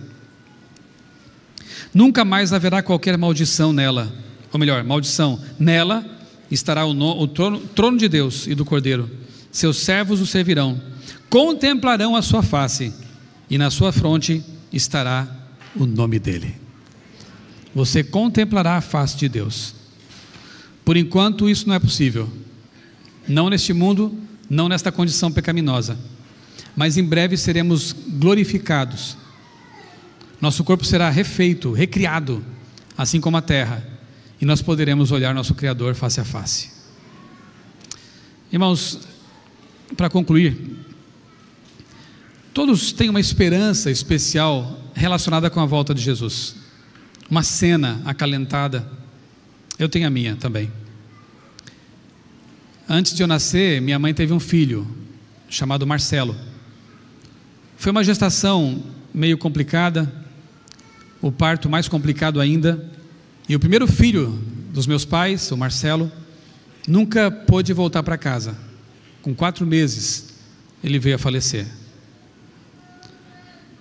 nunca mais haverá qualquer maldição nela, ou melhor, maldição, nela estará o trono de Deus e do Cordeiro, seus servos o servirão, contemplarão a sua face, e na sua fronte estará o nome dele. Você contemplará a face de Deus. Por enquanto isso não é possível, não neste mundo, não nesta condição pecaminosa, mas em breve seremos glorificados. Nosso corpo será refeito, recriado, assim como a terra, e nós poderemos olhar nosso Criador face a face. Irmãos, para concluir, todos têm uma esperança especial relacionada com a volta de Jesus, uma cena acalentada. Eu tenho a minha também. Antes de eu nascer, minha mãe teve um filho chamado Marcelo. Foi uma gestação meio complicada, o parto mais complicado ainda, e o primeiro filho dos meus pais, o Marcelo, nunca pôde voltar para casa. Com 4 meses ele veio a falecer.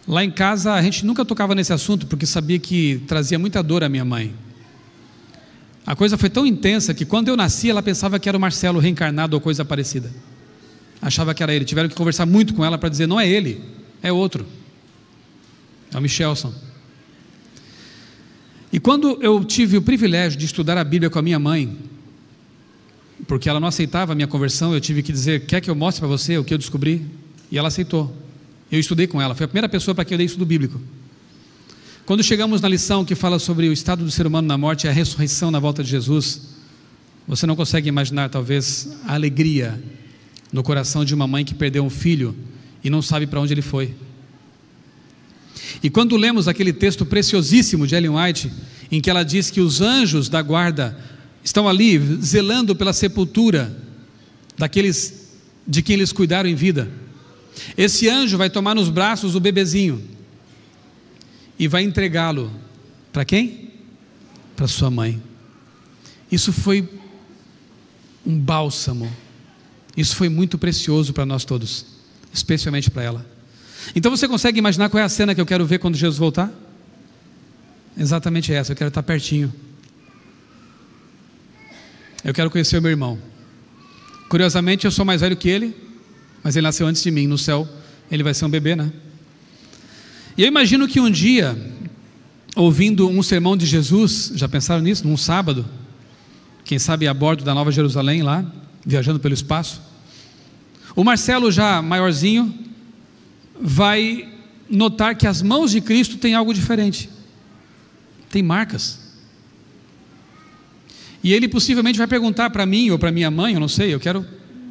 Lá em casa a gente nunca tocava nesse assunto, porque sabia que trazia muita dor à minha mãe. A coisa foi tão intensa que quando eu nasci ela pensava que era o Marcelo reencarnado ou coisa parecida, achava que era ele. Tiveram que conversar muito com ela para dizer: não é ele, é outro, é o Michelson. E quando eu tive o privilégio de estudar a Bíblia com a minha mãe, porque ela não aceitava a minha conversão, eu tive que dizer: quer que eu mostre para você o que eu descobri? E ela aceitou. Eu estudei com ela, foi a primeira pessoa para quem eu dei estudo bíblico. Quando chegamos na lição que fala sobre o estado do ser humano na morte e a ressurreição na volta de Jesus, você não consegue imaginar talvez a alegria no coração de uma mãe que perdeu um filho e não sabe para onde ele foi. E quando lemos aquele texto preciosíssimo de Ellen White, em que ela diz que os anjos da guarda estão ali zelando pela sepultura daqueles de quem eles cuidaram em vida, esse anjo vai tomar nos braços o bebezinho e vai entregá-lo para quem? Para sua mãe. Isso foi um bálsamo, isso foi muito precioso para nós todos, especialmente para ela. Então você consegue imaginar qual é a cena que eu quero ver quando Jesus voltar? Exatamente essa, eu quero estar pertinho. Eu quero conhecer o meu irmão. Curiosamente eu sou mais velho que ele, mas ele nasceu antes de mim. No céu ele vai ser um bebê, né? E eu imagino que um dia, ouvindo um sermão de Jesus, já pensaram nisso? Num sábado, quem sabe a bordo da Nova Jerusalém lá, viajando pelo espaço, o Marcelo já maiorzinho vai notar que as mãos de Cristo têm algo diferente. tem marcas. E ele possivelmente vai perguntar para mim ou para minha mãe, eu não sei, eu quero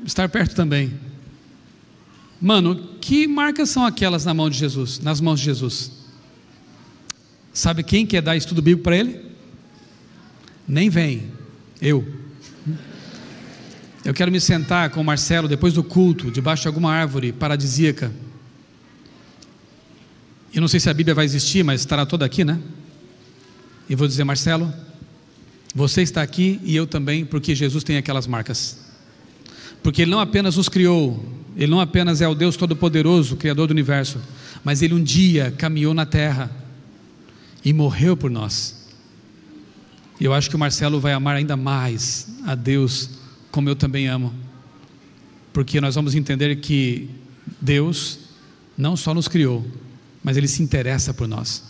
estar perto também. Mano, que marcas são aquelas na mão de Jesus, nas mãos de Jesus? Sabe quem quer dar estudo bíblico para ele? Nem vem, eu quero me sentar com o Marcelo depois do culto, debaixo de alguma árvore paradisíaca. E não sei se a Bíblia vai existir, mas estará toda aqui, né? E vou dizer: Marcelo, você está aqui e eu também, porque Jesus tem aquelas marcas. Porque Ele não apenas nos criou, Ele não apenas é o Deus Todo-Poderoso, Criador do Universo, mas Ele um dia caminhou na terra e morreu por nós. E eu acho que o Marcelo vai amar ainda mais a Deus, como eu também amo, porque nós vamos entender que Deus não só nos criou, mas Ele se interessa por nós.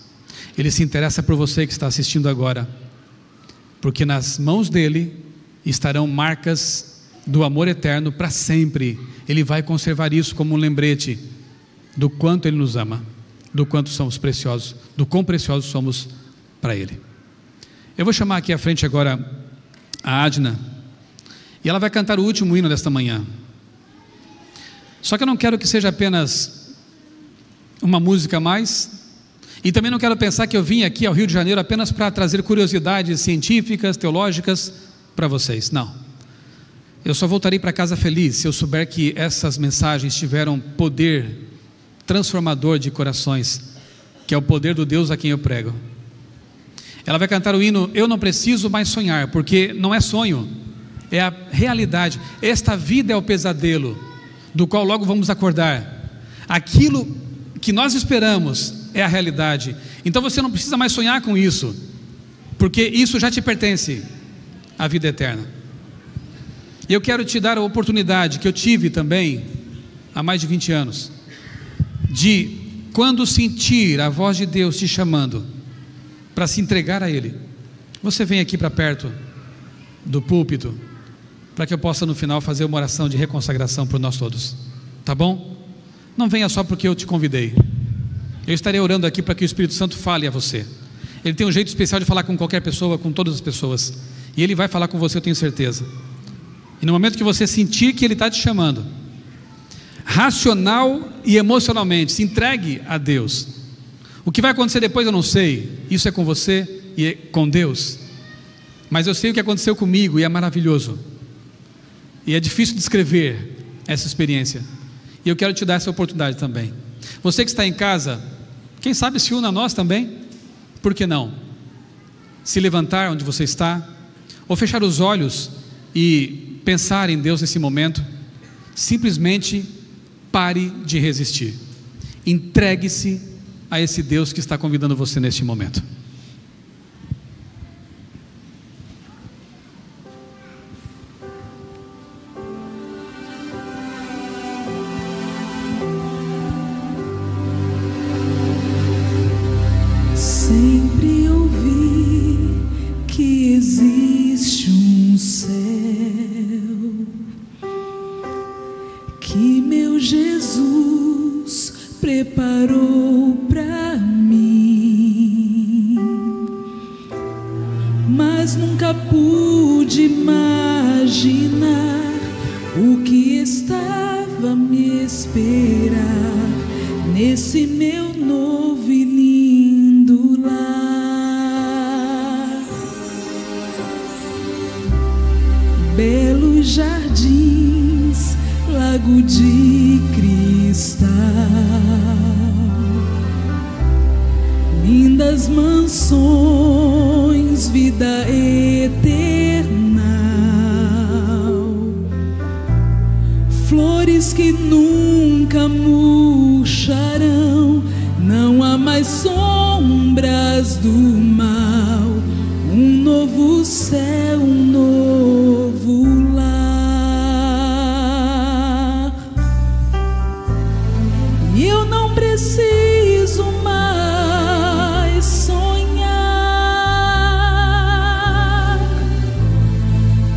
Ele se interessa por você que está assistindo agora, porque nas mãos dEle estarão marcas do amor eterno para sempre. Ele vai conservar isso como um lembrete do quanto Ele nos ama, do quanto somos preciosos, do quão preciosos somos para Ele. Eu vou chamar aqui à frente agora a Adna, e ela vai cantar o último hino desta manhã. Só que eu não quero que seja apenas uma música a mais, e também não quero pensar que eu vim aqui ao Rio de Janeiro apenas para trazer curiosidades científicas, teológicas para vocês. Não, eu só voltarei para casa feliz se eu souber que essas mensagens tiveram poder transformador de corações, que é o poder do Deus a quem eu prego. Ela vai cantar o hino Eu Não Preciso Mais Sonhar, porque não é sonho, é a realidade. Esta vida é o pesadelo do qual logo vamos acordar. Aquilo que nós esperamos é a realidade. Então você não precisa mais sonhar com isso, porque isso já te pertence, a vida eterna. E eu quero te dar a oportunidade que eu tive também há mais de 20 anos, de quando sentir a voz de Deus te chamando para se entregar a Ele, você vem aqui para perto do púlpito, para que eu possa no final fazer uma oração de reconsagração por nós todos, tá bom? Não venha só porque eu te convidei, eu estarei orando aqui para que o Espírito Santo fale a você. Ele tem um jeito especial de falar com qualquer pessoa, com todas as pessoas, e Ele vai falar com você, eu tenho certeza. E no momento que você sentir que Ele está te chamando, racional e emocionalmente, se entregue a Deus. O que vai acontecer depois eu não sei, isso é com você e é com Deus, mas eu sei o que aconteceu comigo e é maravilhoso, e é difícil descrever essa experiência, e eu quero te dar essa oportunidade também. Você que está em casa, quem sabe se una a nós também, por que não? Se levantar onde você está, ou fechar os olhos e pensar em Deus nesse momento. Simplesmente pare de resistir, entregue-se a esse Deus que está convidando você neste momento. Sempre ouvi que existe um céu que meu Jesus preparou para mim, mas nunca pude imaginar o que estava a me esperar nesse meu novo e lindo lar. Belos jardins, lago de cristal, lindas mansões, vida eterna, flores que nunca murcharão, não há mais sombras do mal, um novo céu, um novo lar. E eu não preciso mais sonhar,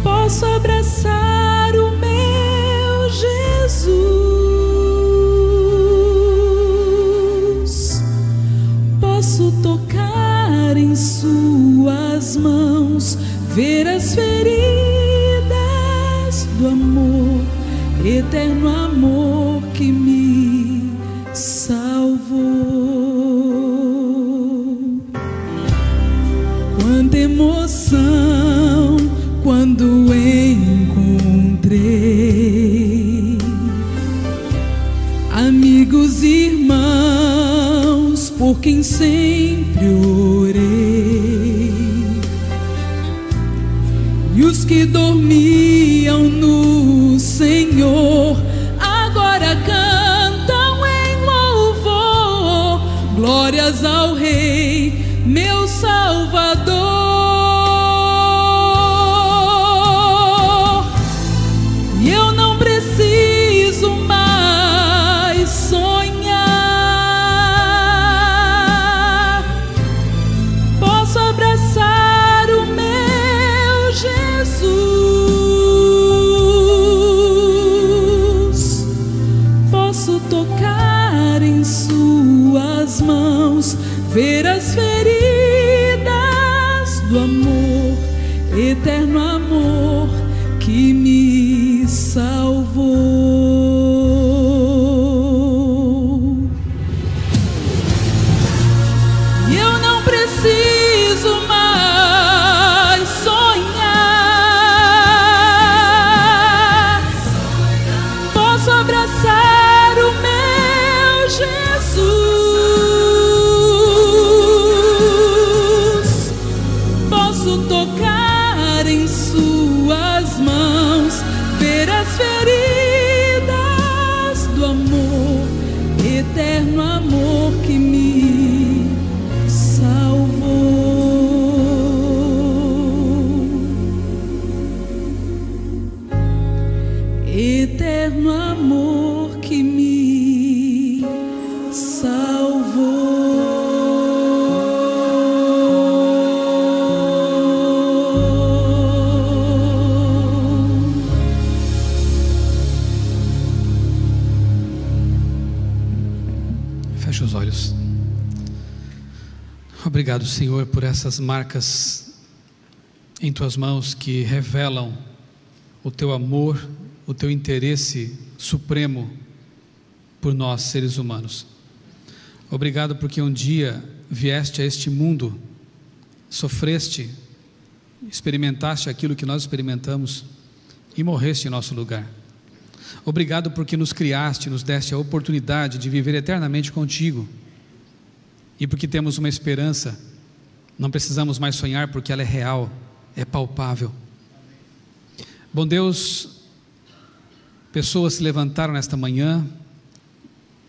posso abraçar o meu Jesus, posso tocar em sua suas mãos, ver as feridas do amor, eterno amor que me salvou. Quanta emoção quando encontrei amigos e irmãos por quem sempre orei, e os que dormiam no Senhor agora cantam em louvor, glórias ao Rei, meu Salvador. E eu não preciso mais sonhar, posso abraçar o meu Jesus, posso tocar em suas mãos, ver as feridas do amor, eterno amor que me salvou. E eu não preciso mais sonhar, posso abraçar o meu Jesus, posso tocar em suas mãos, ver as feridas do amor, eterno amor que me salvou. Eterno amor que me salvou. Feche os olhos. Obrigado, Senhor, por essas marcas em tuas mãos que revelam o teu amor, o teu interesse supremo por nós, seres humanos. Obrigado porque um dia vieste a este mundo, sofreste, experimentaste aquilo que nós experimentamos e morreste em nosso lugar. Obrigado porque nos criaste, nos deste a oportunidade de viver eternamente contigo, e porque temos uma esperança, não precisamos mais sonhar porque ela é real, é palpável. Bom Deus, pessoas se levantaram nesta manhã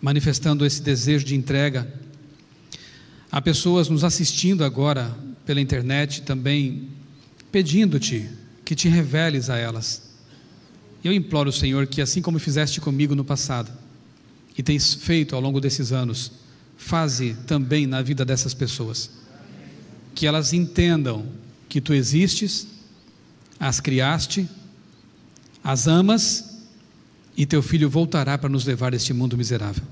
manifestando esse desejo de entrega. Há pessoas nos assistindo agora pela internet também pedindo-te que te reveles a elas. Eu imploro, Senhor, que assim como fizeste comigo no passado e tens feito ao longo desses anos, faze também na vida dessas pessoas, que elas entendam que tu existes, as criaste, as amas, e teu Filho voltará para nos levar deste mundo miserável.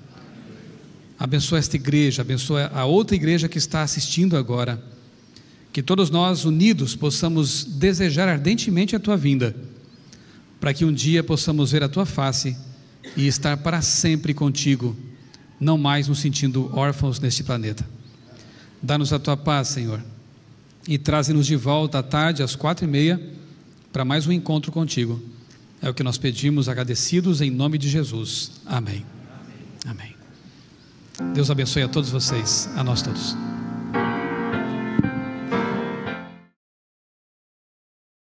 Abençoa esta igreja, abençoa a outra igreja que está assistindo agora, que todos nós unidos possamos desejar ardentemente a tua vinda, para que um dia possamos ver a tua face e estar para sempre contigo, não mais nos sentindo órfãos neste planeta. Dá-nos a tua paz, Senhor, e traze-nos de volta à tarde às 4h30 para mais um encontro contigo. É o que nós pedimos, agradecidos em nome de Jesus. Amém. Amém. Deus abençoe a todos vocês, a nós todos.